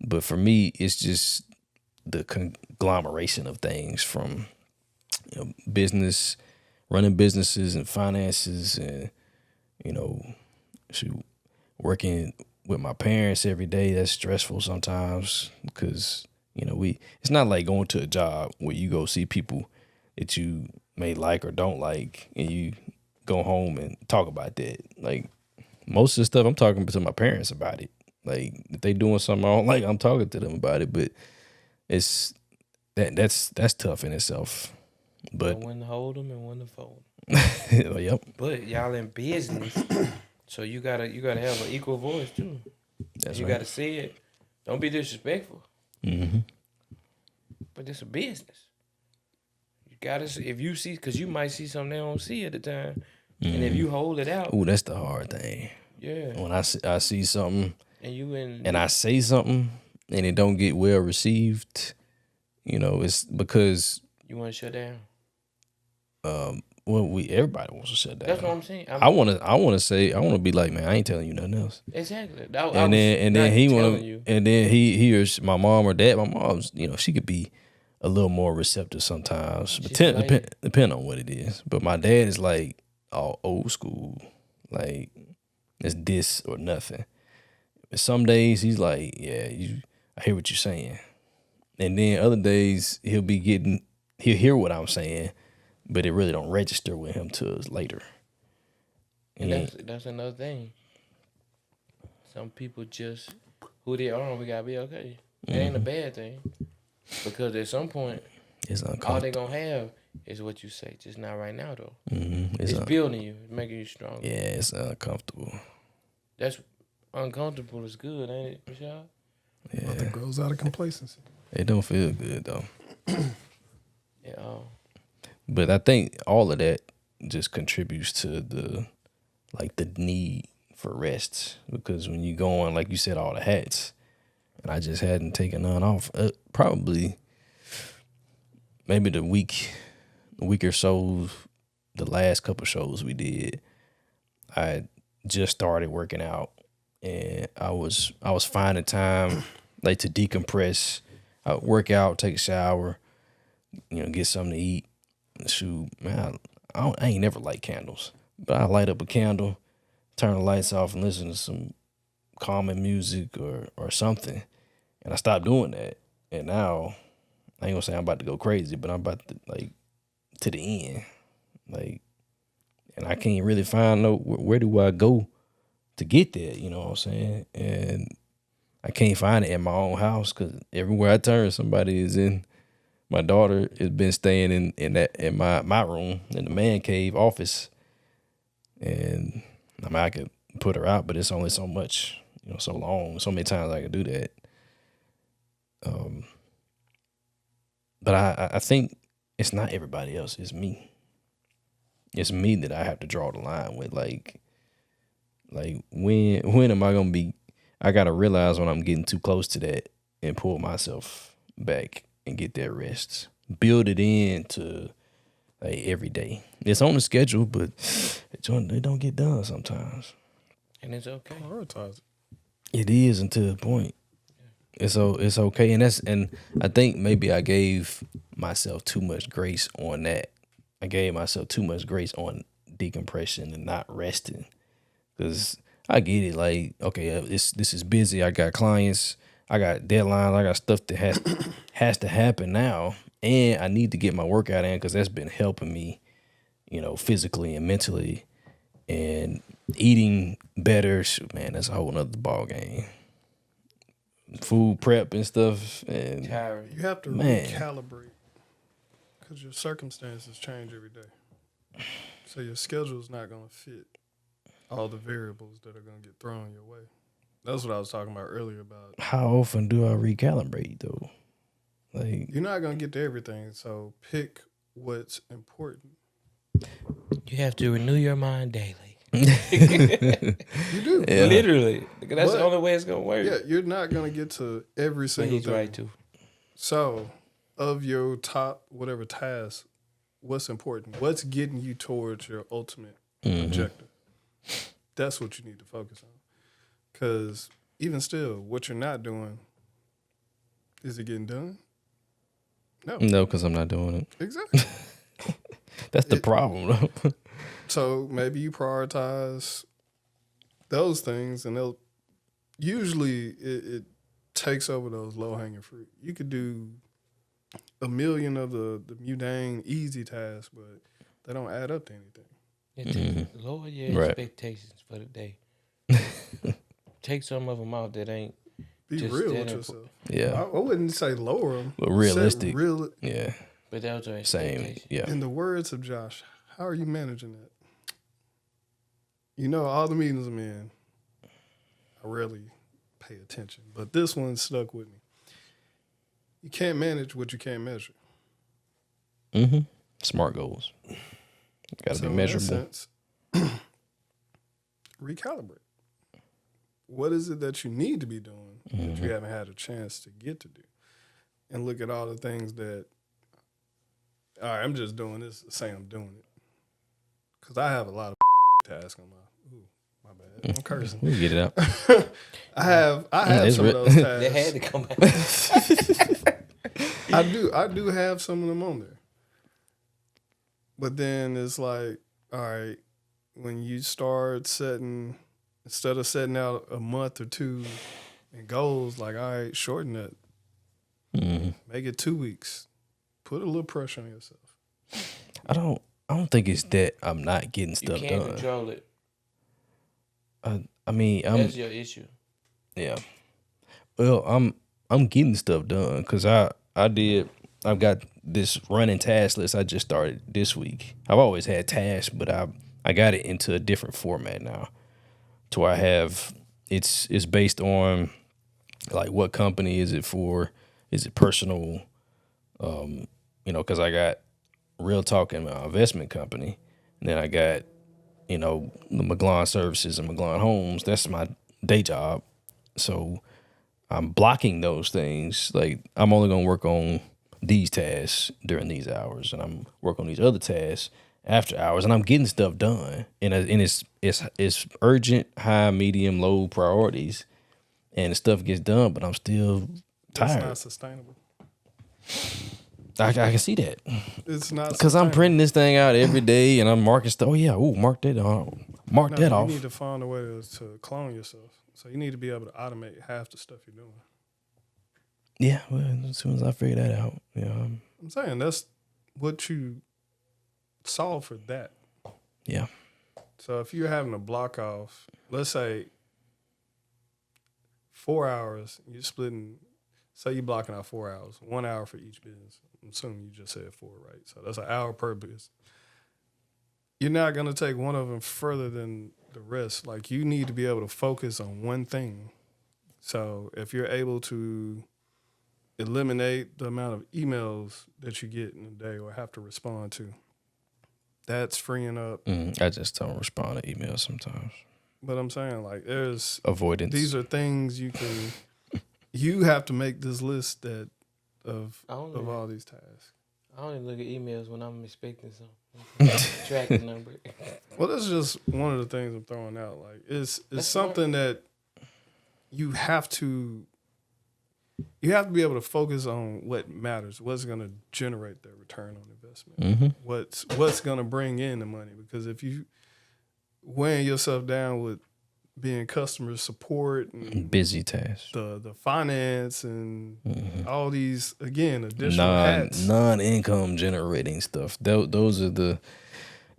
S1: But for me, it's just the conglomeration of things from business, running businesses and finances and, working with my parents every day. That's stressful sometimes because, it's not like going to a job where you go see people that you may like or don't like and you go home and talk about that. Like most of the stuff I'm talking to my parents about it. Like if they doing something I don't like, I'm talking to them about it. But it's that's tough in itself. But
S3: when to hold them and when to fold
S1: them. Yep.
S3: But y'all in business, so you gotta have an equal voice too.
S1: That's
S3: you
S1: right.
S3: got to see it. Don't be disrespectful.
S1: Mm-hmm.
S3: But it's a business. You gotta see, if you see, because you might see something they don't see at the time, and if you hold it out,
S1: Ooh, that's the hard thing.
S3: yeah,
S1: When I see something
S3: and you in,
S1: and I say something and it don't get well received, it's because
S3: you want to shut down.
S1: everybody wants to shut down.
S3: That's what I'm saying.
S1: I want to be like, man, I ain't telling you nothing else.
S3: Exactly.
S1: And then he want to, and then he or my mom or dad, my mom's, she could be a little more receptive sometimes, but depend on what it is. But my dad is like all old school, like it's this or nothing. But some days he's like, yeah, I hear what you're saying, and then other days he'll hear what I'm saying, but it really don't register with him till later.
S3: And that's another thing. Some people just who they are, we gotta be okay. It ain't a bad thing. Because at some point,
S1: it's
S3: all they gonna have is what you say. Just not right now, though.
S1: Mm-hmm.
S3: It's building you, it's making you stronger.
S1: Yeah, it's uncomfortable.
S3: That's uncomfortable is good, ain't it, Michelle?
S1: Yeah,
S2: But it grows out of complacency.
S1: it don't feel good though.
S3: Yeah.
S1: But I think all of that just contributes to the need for rest, because when you go on, like you said, all the hats, and I just hadn't taken none off. Probably maybe the week or so, the last couple shows we did, I just started working out, and I was finding time like to decompress. I would work out, take a shower, get something to eat. Shoot, man, I ain't never light candles, but I light up a candle, turn the lights off, and listen to some calming music or something. And I stopped doing that. And now, I ain't gonna say I'm about to go crazy, but I'm about to, to the end. And I can't really find where do I go to get there, you know what I'm saying? And I can't find it in my own house, because everywhere I turn, somebody is in. My daughter has been staying in my room, in the man cave office. And I mean, I could put her out, but it's only so much, so long, so many times I could do that. But I think it's not everybody else. It's me. It's me that I have to draw the line with. Like when am I gonna be? I gotta realize when I'm getting too close to that and pull myself back and get that rest. Build it into every day. It's on the schedule, but it don't get done sometimes.
S3: And it's okay.
S2: Prioritize it.
S1: It is until a point. It's okay, and I think maybe I gave myself too much grace on that. I gave myself too much grace on decompression and not resting, because I get it. Like, okay, this is busy. I got clients. I got deadlines. I got stuff that has to happen now, and I need to get my workout in, because that's been helping me, physically and mentally, and eating better. Shoot, man, that's a whole nother ball game. Food prep and stuff, and
S2: You have to recalibrate, because your circumstances change every day. So your schedule is not going to fit all the variables that are going to get thrown your way. That's what I was talking about earlier about.
S1: How often do I recalibrate though?
S2: You're not going to get to everything, so pick what's important.
S3: You have to renew your mind daily.
S2: You do.
S1: Yeah.
S3: Literally. That's the only way it's going to work.
S2: Yeah, you're not going to get to every
S3: But
S2: single
S3: he's
S2: thing.
S3: right, too.
S2: So, of your top whatever task, what's important? What's getting you towards your ultimate objective? That's what you need to focus on. Because even still, what you're not doing, is it getting done?
S1: No, because I'm not doing it.
S2: Exactly.
S1: That's the problem, though.
S2: So maybe you prioritize those things, and they'll usually it takes over those low hanging fruit. You could do a million of the mundane easy tasks, but they don't add up to anything.
S3: Lower your expectations for the day. Take some of them out that ain't.
S2: Be
S3: just
S2: real
S3: that
S2: with yourself.
S1: Yeah.
S2: I wouldn't say lower them,
S1: But realistic.
S2: Yeah.
S3: But that was our
S1: Same.
S3: expectation.
S1: Yeah.
S2: In the words of Josh, how are you managing that? All the meetings I'm in, I rarely pay attention. But this one stuck with me. You can't manage what you can't measure.
S1: Mm-hmm. Smart goals. Got to be measurable.
S2: In that sense, recalibrate. What is it that you need to be doing that you haven't had a chance to get to do? And look at all the things that, all right, I'm just doing this to say I'm doing it. Because I have a lot of tasks on my bad. I'm cursing.
S1: We get it out.
S2: I have some of those tasks.
S3: They had to come out.
S2: I do have some of them on there. But then it's like, all right, when you start setting, instead of setting out a month or two and goals, like, all right, shorten that.
S1: Mm-hmm.
S2: Make it 2 weeks. Put a little pressure on yourself.
S1: I don't think it's that I'm not getting stuff
S3: You can't
S1: done.
S3: control it.
S1: I mean,
S3: That's your issue.
S1: Yeah. Well, I'm getting stuff done because I've got this running task list I just started this week. I've always had tasks, but I got it into a different format now, to where I have it's based on like what company is it for? Is it personal? Because I got Real Talk in my investment company, and then I got the McGlon Services and McGlon Homes. That's my day job. So I'm blocking those things. Like, I'm only going to work on these tasks during these hours, and I'm working on these other tasks after hours, and I'm getting stuff done. And it's urgent, high, medium, low priorities, and the stuff gets done, but I'm still tired.
S2: It's not sustainable.
S1: I can see that.
S2: It's not
S1: because I'm printing this thing out every day, and I'm marking stuff. Oh yeah, mark that off. That off.
S2: You need to find a way to clone yourself. So you need to be able to automate half the stuff you're doing.
S1: Yeah, well, as soon as I figure that out,
S2: I'm saying that's what you solve for that.
S1: Yeah.
S2: So if you're having to block off, let's say 4 hours, you're splitting. Say you're blocking out 4 hours, 1 hour for each business. I'm assuming you just said 4, right? So that's an hour per business. You're not going to take one of them further than the rest. Like, you need to be able to focus on one thing. So if you're able to eliminate the amount of emails that you get in a day or have to respond to, that's freeing up.
S1: I just don't respond to emails sometimes.
S2: But I'm saying, like, there's
S1: avoidance.
S2: These are things you can. You have to make this list of all these tasks.
S3: I only look at emails when I'm expecting something. Tracking number.
S2: Well, that's just one of the things I'm throwing out. Like, it's something that you have to be able to focus on what matters, what's going to generate that return on investment, what's going to bring in the money. Because if you weighing yourself down with being customer support and
S1: busy tasks,
S2: the finance and all these, again, additional hats,
S1: non-income generating stuff. Those are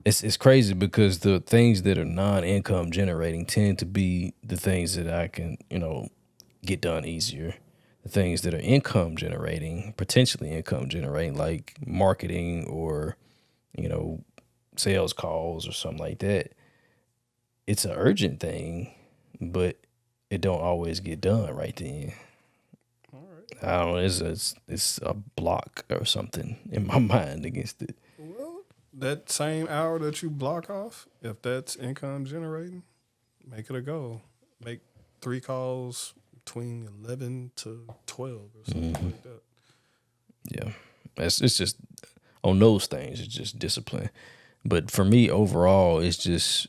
S1: it's crazy because the things that are non-income generating tend to be the things that I can get done easier. The things that are income generating, potentially income generating, like marketing or sales calls or something like that, it's an urgent thing, but it don't always get done right then.
S2: All right.
S1: I don't know. It's a block or something in my mind against it.
S2: Well, that same hour that you block off, if that's income generating, make it a goal. Make 3 calls between 11 to 12 or something like that.
S1: Yeah, it's just on those things. It's just discipline. But for me, overall, it's just.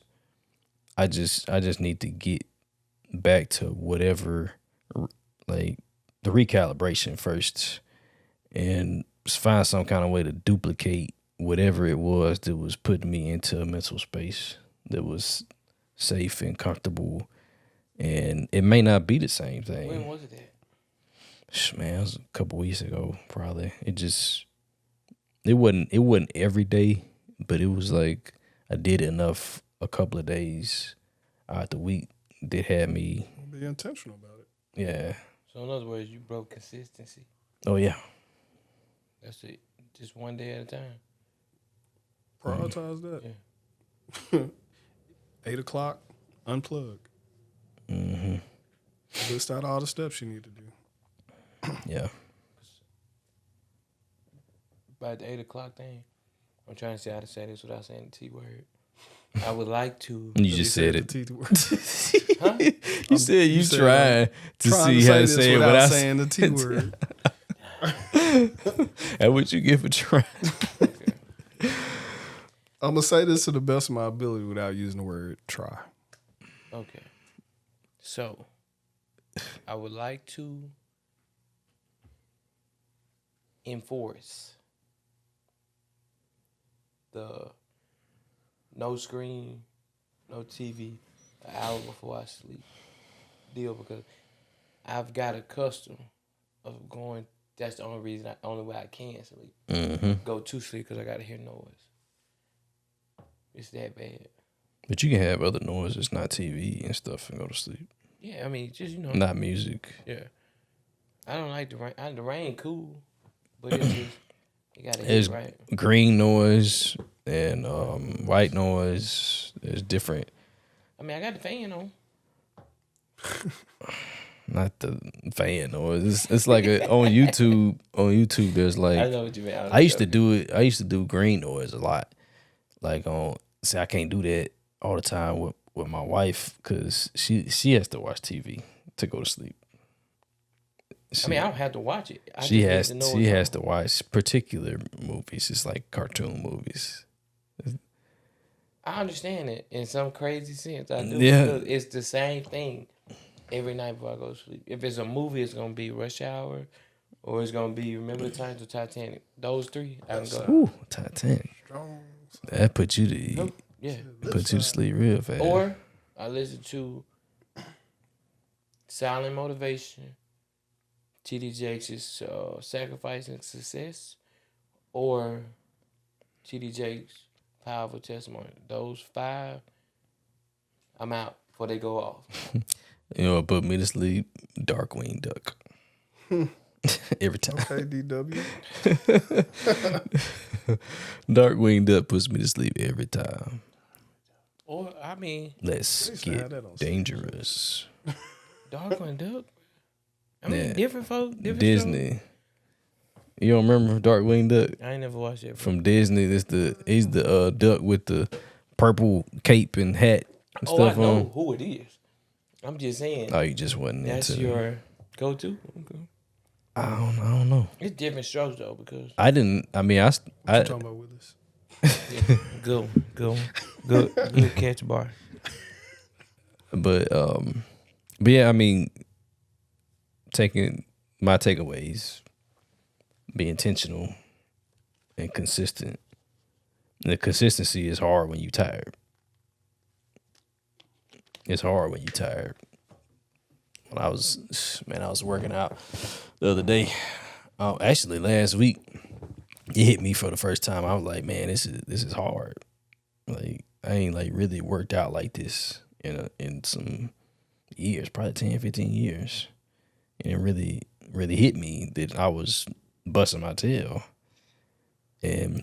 S1: I just need to get back to whatever, like the recalibration first, and find some kind of way to duplicate whatever it was that was putting me into a mental space that was safe and comfortable. And it may not be the same thing.
S3: When was it at?
S1: Man, it was a couple weeks ago, probably. It wasn't every day, but it was like I did enough a couple of days out the week that had me.
S2: Be intentional about it.
S1: Yeah.
S3: So in other words, you broke consistency.
S1: Oh yeah.
S3: That's it. Just one day at a time.
S2: Prioritize that.
S3: Yeah.
S2: 8 o'clock, unplug.
S1: Mm-hmm.
S2: List out all the steps you need to do.
S1: Yeah.
S3: By the 8 o'clock thing, I'm trying to see how to say this without saying the T word. I would like to.
S1: You just said
S2: the
S1: it.
S2: T word.
S3: Huh?
S1: You said you
S2: said,
S1: tried to
S2: Trying
S1: see how to
S2: this
S1: say it
S2: without
S1: without
S2: saying the T word.
S1: That's what you get for trying.
S2: I'm gonna say this to the best of my ability without using the word try.
S3: Okay. So, I would like to enforce the no screen, no TV an hour before I sleep deal, because I've got a custom of going. That's the only reason, only way I can sleep.
S1: Mm-hmm.
S3: Go to sleep because I gotta hear noise. It's that bad.
S1: But you can have other noises, not TV and stuff, and go to sleep.
S3: Yeah, I mean, just, you know.
S1: Not music.
S3: Yeah. I don't like the rain. The rain cool, but it's just, you gotta hear
S1: There's
S3: it right.
S1: green noise and white noise. There's different.
S3: I mean, I got the fan on.
S1: Not the fan noise. It's like on YouTube. On YouTube, there's
S3: I
S1: like
S3: know what you mean.
S1: I used to do it. I used to do green noise a lot. Like see, I can't do that all the time with my wife because she has to watch TV to go to sleep.
S3: I mean, I don't have to watch it.
S1: She has to watch particular movies. It's like cartoon movies.
S3: I understand it in some crazy sense. I do.
S1: Yeah.
S3: Because it's the same thing every night before I go to sleep. If it's a movie, it's gonna be Rush Hour, or it's gonna be Remember the Titans or Titanic. Those three, I can go.
S1: Ooh, Titanic. That put you to
S3: Yeah.
S1: put you to sleep real fast.
S3: Or I listen to Silent Motivation, T.D. Jakes' Sacrifice and Success, or T.D. Jakes' Powerful Testimony. Those 5, I'm out before they go off.
S1: You know what put me to sleep? Darkwing Duck. Every time.
S2: Okay, DW.
S1: Darkwing Duck puts me to sleep every time.
S3: Or, I mean,
S1: Let's
S2: used to have that on
S1: get dangerous.
S3: Darkwing Duck. I mean,
S1: Yeah.
S3: different folk, different
S1: Disney.
S3: shows.
S1: You don't remember Darkwing Duck
S3: I ain't never watched it.
S1: from Disney? He's the duck with the purple cape and hat and
S3: I
S1: stuff
S3: know
S1: on.
S3: who it is. I'm just saying.
S1: Oh, you just wasn't
S3: That's
S1: into.
S3: your go-to? Okay.
S1: I don't know.
S3: It's different strokes, though, because...
S1: I didn't. I mean,
S2: What you talking about with us?
S3: Yeah, good catch, bar.
S1: but yeah. I mean, taking my takeaways, be intentional and consistent. The consistency is hard when you're tired. It's hard when you're tired. When I was working out the other day. Actually, last week, it hit me for the first time. I was like, man, this is hard. Like, I ain't like really worked out like this in some years, probably 10, 15 years. And it really, really hit me that I was busting my tail. And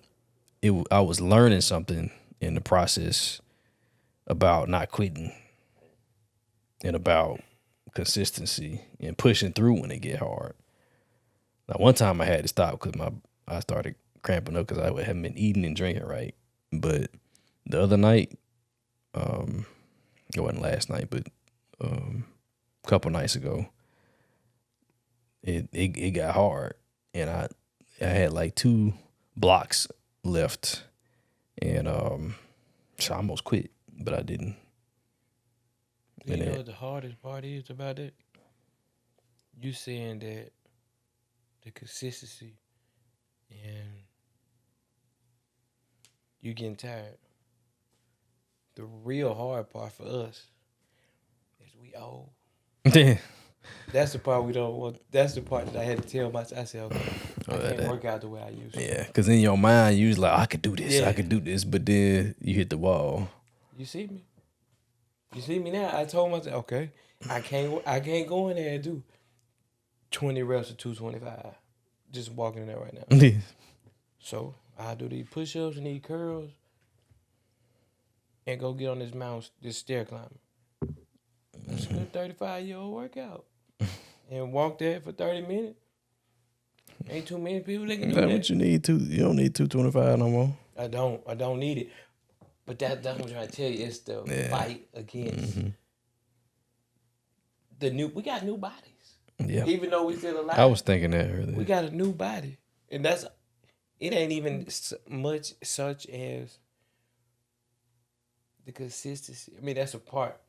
S1: I was learning something in the process about not quitting and about consistency and pushing through when it get hard. Now, one time I had to stop because I started cramping up because I hadn't been eating and drinking right. But the other night, it wasn't last night, but a couple nights ago, it got hard, and I had like 2 blocks left, and so I almost quit, but I didn't.
S3: You know what the hardest part is about it? You saying that the consistency and you getting tired. The real hard part for us is we old. That's the part we don't want. That's the part that I had to tell myself. I said, okay, I can't work out the way I used to.
S1: Yeah, because in your mind, you was like, I could do this,
S3: Yeah.
S1: I could do this, but then you hit the wall.
S3: You see me? You see me now? I told myself, okay, I can't go in there and do 20 reps of 225. Just walking in there right now. So I do these push-ups and these curls and go get on this mountain, this stair climber. That's good. 35-year-old workout and walk there for 30 minutes. Ain't too many people that can do
S1: That's
S3: that.
S1: what you need to. You don't need 225 no more.
S3: I don't need it. But that's what I'm trying to tell you. It's the fight against we got new bodies.
S1: Yeah.
S3: Even though we still alive.
S1: I was thinking that earlier.
S3: We got a new body. And it ain't even much such as the consistency. I mean, that's a part.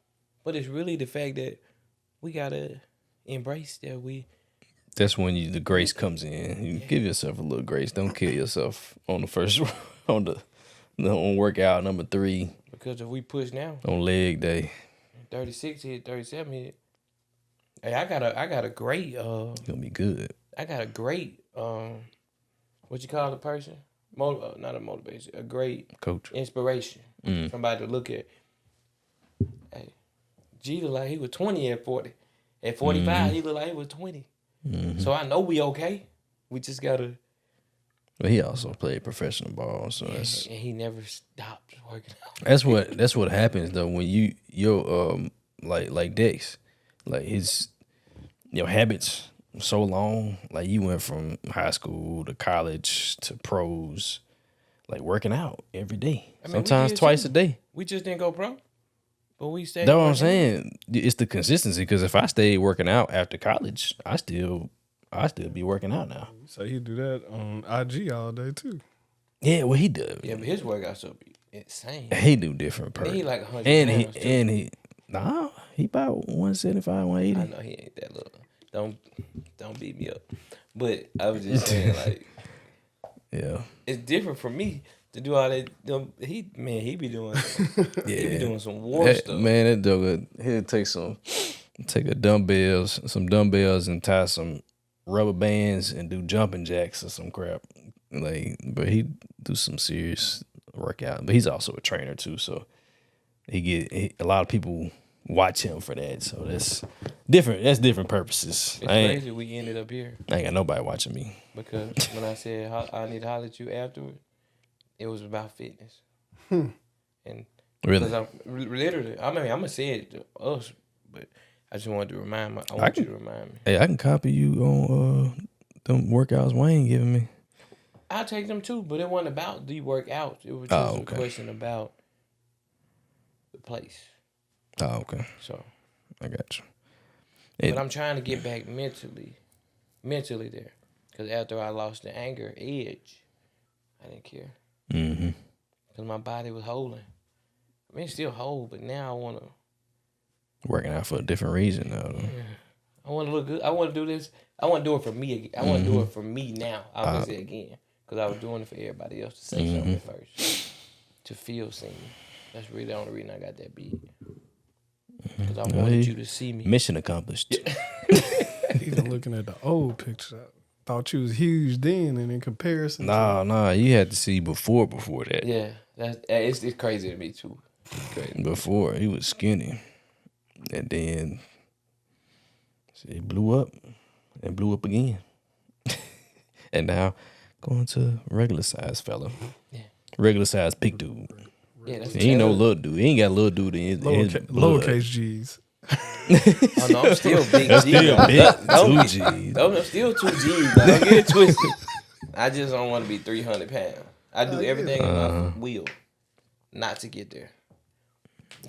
S3: But it's really the fact that we got to embrace that
S1: That's when the grace comes in. You give yourself a little grace. Don't kill yourself on the first on workout number 3.
S3: Because if we push now
S1: on leg day,
S3: 36 hit, 37 hit. Hey, I got a great
S1: it's gonna be good.
S3: I got a great what you call the person? Not a motivation, a great
S1: Coach.
S3: Inspiration. Somebody to look at. Hey, G looked like he was 20 at 40. At 45, he looked like he was 20. So I know we okay. We just gotta.
S1: But he also played professional ball, so
S3: and he never stopped working out.
S1: That's what happens though when your like Dex, like his habits so long. Like you went from high school to college to pros, like working out every day. I mean, sometimes twice a day.
S3: We just didn't go pro, but we stayed.
S1: That's what I'm saying. It's the consistency. Because if I stayed working out after college, I still be working out now.
S2: So he do that on IG all day too.
S1: Yeah, well he does.
S3: Yeah, but his workouts will be insane.
S1: He do different.
S3: He like 100 pounds
S1: he he about 175, 180.
S3: I know he ain't that little. Don't beat me up. But I was just saying, like,
S1: yeah,
S3: it's different for me to do all that. He be doing, he be doing some war stuff.
S1: Man, that dog, he'll take some dumbbells and tie some rubber bands and do jumping jacks or some crap. Like, but he do some serious workout. But he's also a trainer too, so a lot of people watch him for that. So that's different. That's different purposes.
S3: It's crazy we ended up here.
S1: I ain't got nobody watching me.
S3: Because when I said I need to holler at you afterward, it was about fitness. And
S1: really,
S3: because literally, I mean, I'm gonna say it to us, but I just wanted to remind you to remind me.
S1: Hey, I can copy you on them workouts Wayne giving me.
S3: I'll take them too, but it wasn't about the workouts. It was just a question about the place.
S1: Oh, okay.
S3: So
S1: I got you.
S3: But I'm trying to get back mentally there. Because after I lost the anger edge, I didn't care. Because my body was holding. I mean, it's still whole, but now I want to.
S1: Working out for a different reason now.
S3: Yeah. I want to look good. I want to do this. I want to do it for me again. I want to do it for me now. I want to say it again. Because I was doing it for everybody else to say something first. To feel seen. That's really the only reason I got that beat. Because I wanted you to see me.
S1: Mission accomplished.
S2: Even looking at the old picture, I thought you was huge then, and in comparison,
S1: Nah, you had to see before that.
S3: Yeah, it's crazy to me too. Crazy.
S1: Before he was skinny, and then it blew up, and blew up again, and now going to regular size fella. Yeah, regular size big dude.
S3: Yeah, that's
S1: he ain't no little dude. He ain't got a little dude in his
S2: lowercase G's.
S3: Oh no, I'm still big G.
S1: Still big 2 G's.
S3: No, I'm still 2 G's. Don't get it twisted. I just don't want to be 300 pounds. I do everything in my will not to get there.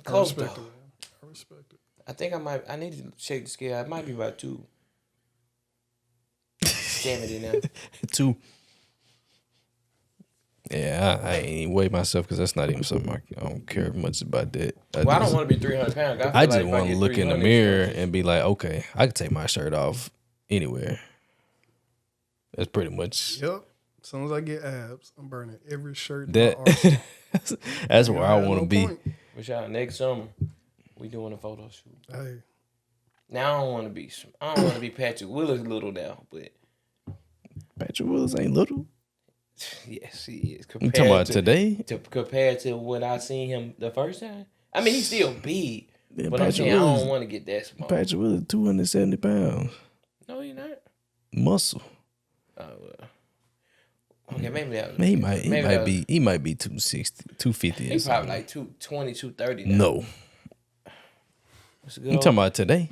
S3: Close though.
S2: I respect it.
S3: I think I need to shake the scale. It might be about 270 now.
S1: 2. Yeah, I ain't even weigh myself because that's not even something I don't care much about that.
S3: I don't want to be 300 pounds.
S1: I just want to look in the mirror and be like, okay, I can take my shirt off anywhere. That's pretty much.
S2: Yep. As soon as I get abs, I'm burning every shirt.
S1: That's where I want to be.
S3: Rashad, next summer, we doing a photo shoot.
S2: Hey.
S3: Now I don't want to be Patrick Willis little now, but
S1: Patrick Willis ain't little.
S3: Yes, he is.
S1: You talking about today?
S3: Compared to what I seen him the first time. I mean, he's still big,
S1: yeah,
S3: but I'm saying I don't want to get that small.
S1: Patrick Willis 270 pounds.
S3: No, you're not.
S1: Muscle.
S3: Oh well. Okay, maybe that.
S1: He might be 260, 250.
S3: He's probably like 220, 230 now.
S1: No.
S3: It's a
S1: You talking about today?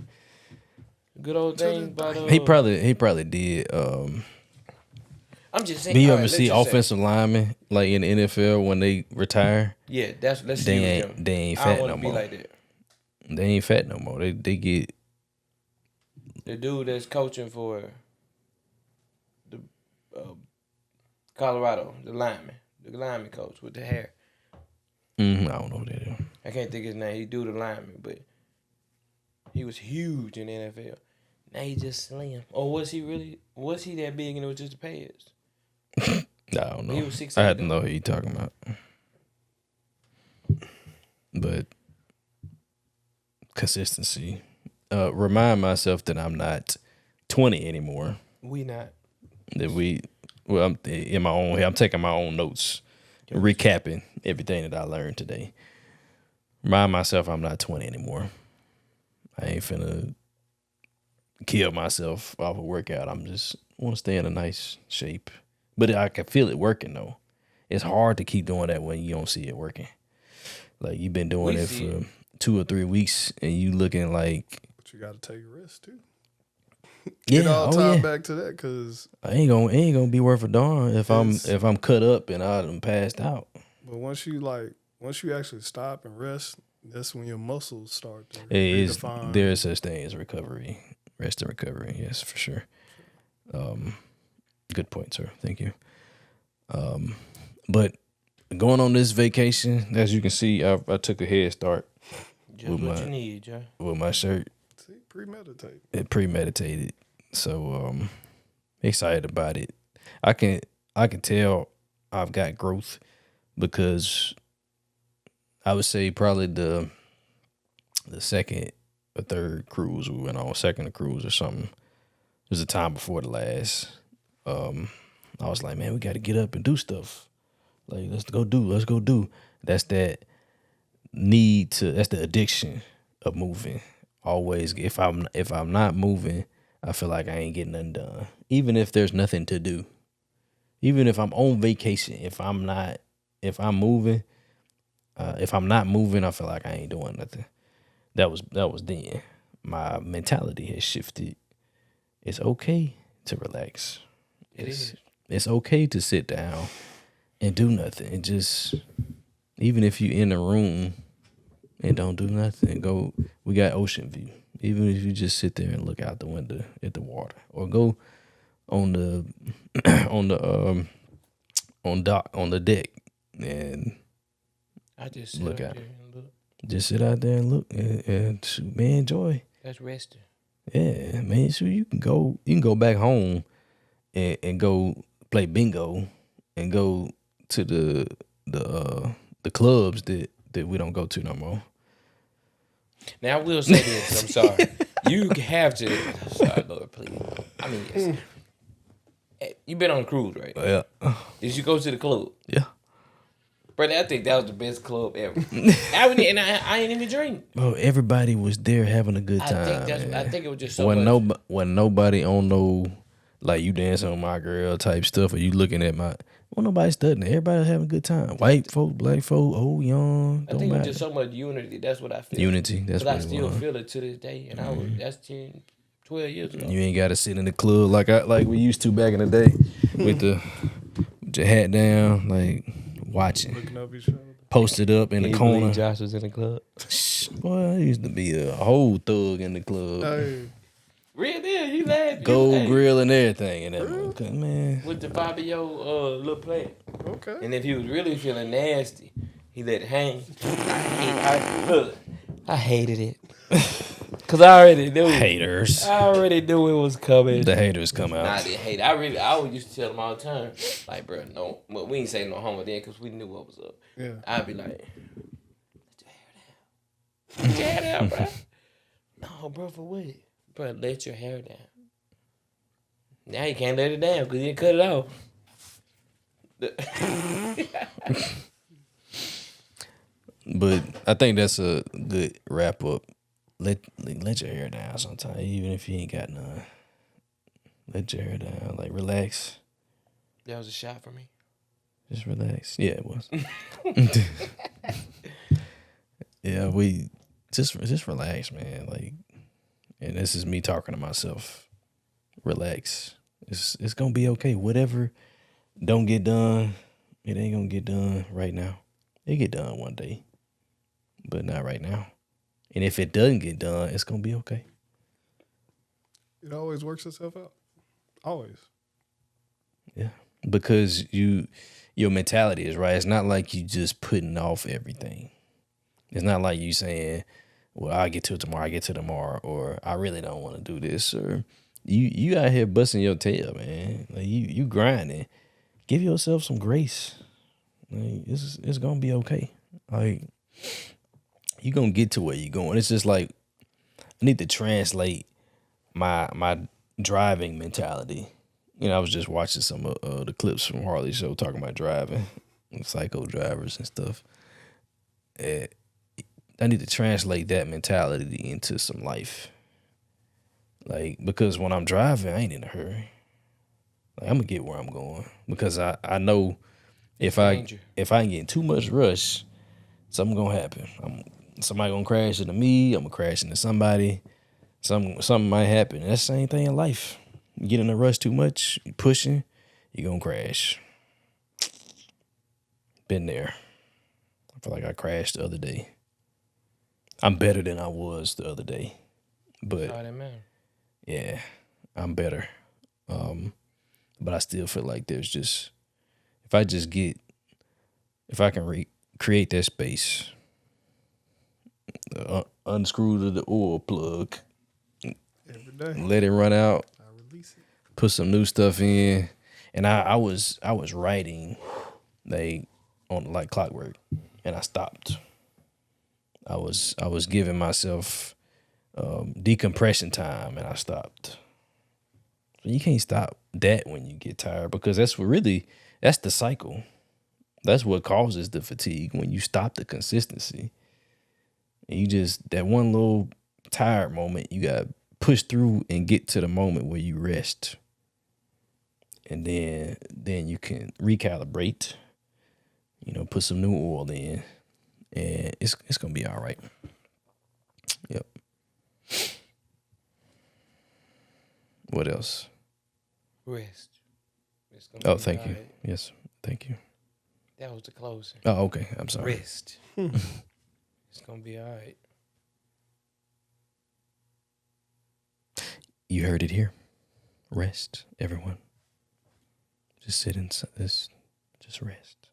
S3: good old thing about
S1: He probably did.
S3: I'm just saying.
S1: Do you
S3: all
S1: ever
S3: right, let's
S1: see
S3: just say-
S1: offensive linemen like in the NFL when they retire?
S3: Yeah, let's
S1: They
S3: see with
S1: ain't
S3: them.
S1: they ain't
S3: I don't
S1: fat
S3: want
S1: no
S3: to be
S1: more.
S3: like that.
S1: They ain't fat no more. They get
S3: The dude that's coaching for the Colorado, the lineman coach with the hair.
S1: I don't know what that is.
S3: I can't think of his name. He do the lineman, but he was huge in the NFL. Now he just slim. Or was he really? Was he that big and it was just the pads?
S1: I don't know.
S3: He was 6'8",
S1: I had to
S3: though.
S1: know who you talking about. But consistency. Remind myself that I'm not 20 anymore.
S3: We not.
S1: That I'm in my own. I'm taking my own notes, recapping everything that I learned today. Remind myself I'm not 20 anymore. I ain't finna kill myself off a workout. I'm just want to stay in a nice shape. But I can feel it working though. It's hard to keep doing that when you don't see it working. Like you've been doing it for 2 or 3 weeks and you looking like.
S2: But you got to take risks too.
S1: Yeah,
S2: It all tied back to that because.
S1: I ain't gonna be worth a darn if I'm cut up and I done passed out.
S2: But once you actually stop and rest, that's when your muscles start to
S1: redefine. There is such thing as recovery, rest and recovery. Yes, for sure. Good point, sir. Thank you. But going on this vacation, as you can see, I took a head start.
S3: Just with what you need, Joe.
S1: With my shirt.
S2: See, premeditated.
S1: It premeditated. So excited about it. I can tell I've got growth because I would say probably the second or third cruise we went on, second cruise or something. It was the time before the last. I was like, man, we got to get up and do stuff. Like, let's go do. That's that need to. That's the addiction of moving. Always, if I'm not moving, I feel like I ain't getting nothing done. Even if there's nothing to do. Even if I'm on vacation, if I'm moving, if I'm not moving, I feel like I ain't doing nothing. That was then. My mentality has shifted. It's okay to relax. It's okay to sit down and do nothing. And just, even if you're in a room and don't do nothing, we got ocean view. Even if you just sit there and look out the window at the water, or go on the on the deck and
S3: I just
S1: look out. Just sit out there and look and man, enjoy.
S3: That's resting.
S1: Yeah, man. So you can go back home and go play bingo and go to the clubs that we don't go to no more.
S3: Now I will say this. I'm sorry. You have to. Sorry, Lord, please. I mean, yes. You been on a cruise, right?
S1: Yeah.
S3: Did you go to the club?
S1: Yeah.
S3: Brother, I think that was the best club ever. I ain't even drink.
S1: Bro, everybody was there having a good time.
S3: I think it was just so much.
S1: When nobody on no, like you dancing on my girl type stuff, or you looking at my, well, nobody studying. Everybody was having a good time. White folk, black folk, old, young.
S3: I think it was just so much unity. That's what I feel.
S1: Unity. That's
S3: but
S1: what
S3: I still feel it to this day. And that's 10, 12 years ago.
S1: You ain't got to sit in the club like we used to back in the day with your hat down, like watching.
S2: Looking up each other.
S1: Posted up in the corner.
S3: Josh was in the club.
S1: Boy, I used to be a whole thug in the club.
S2: Hey.
S3: Real deal, you laugh.
S1: Gold grill and everything in that motherfucker, man.
S3: With the Fabio little plant.
S2: Okay.
S3: And if he was really feeling nasty, he let it hang. I hated it. Cause I already knew
S1: Haters.
S3: I already knew it was coming.
S1: The haters come out.
S3: Nah, I didn't hate it. I always used to tell them all the time, like, bro, no, well, we ain't say no homo then because we knew what was up.
S2: Yeah.
S3: I'd be like, let your hair down, bro. No, bro, for what? Bro, let your hair down. Now you can't let it down because you didn't cut it off.
S1: But I think that's a good wrap up. Let your hair down sometimes, even if you ain't got none. Let your hair down. Like, relax.
S3: That was a shot for me.
S1: Just relax. Yeah, it was. Yeah, we just relax, man. Like, and this is me talking to myself. Relax. It's gonna be okay. Whatever don't get done, it ain't gonna get done right now. It get done one day, but not right now. And if it doesn't get done, it's gonna be okay.
S2: It always works itself out. Always.
S1: Yeah, because your mentality is right. It's not like you just putting off everything. It's not like you saying, "Well, I'll get to it tomorrow. I get to it tomorrow," or "I really don't want to do this," or you out here busting your tail, man. Like you grinding. Give yourself some grace. Like, it's gonna be okay. Like, you gonna get to where you going. It's just like I need to translate my driving mentality. You know, I was just watching some of the clips from Harley's show talking about driving, psycho drivers and stuff. I need to translate that mentality into some life. Like, because when I'm driving, I ain't in a hurry. Like, I'm gonna get where I'm going because I know if I ain't getting too much rush, something gonna happen. Somebody gonna crash into me. I'm gonna crash into somebody. Something might happen. That's the same thing in life. You get in a rush too much, you pushing, you gonna crash. Been there. I feel like I crashed the other day. I'm better than I was the other day, but yeah, I'm better. But I still feel like there's just if I can create that space, unscrew the oil plug,
S2: Every day.
S1: let it run out,
S2: I release it.
S1: put some new stuff in, and I was writing like on like clockwork, and I stopped. I was giving myself decompression time, and I stopped. So you can't stop that when you get tired because that's the cycle. That's what causes the fatigue when you stop the consistency. And you just that one little tired moment you got to push through and get to the moment where you rest, and then you can recalibrate. You know, put some new oil in, and it's gonna be all right. Yep. What else?
S3: Rest.
S1: Oh, thank you. Yes, thank you.
S3: That was the closing.
S1: Oh, okay. I'm sorry.
S3: Rest. It's gonna be all right.
S1: You heard it here. Rest, everyone. Just sit in this. Just rest.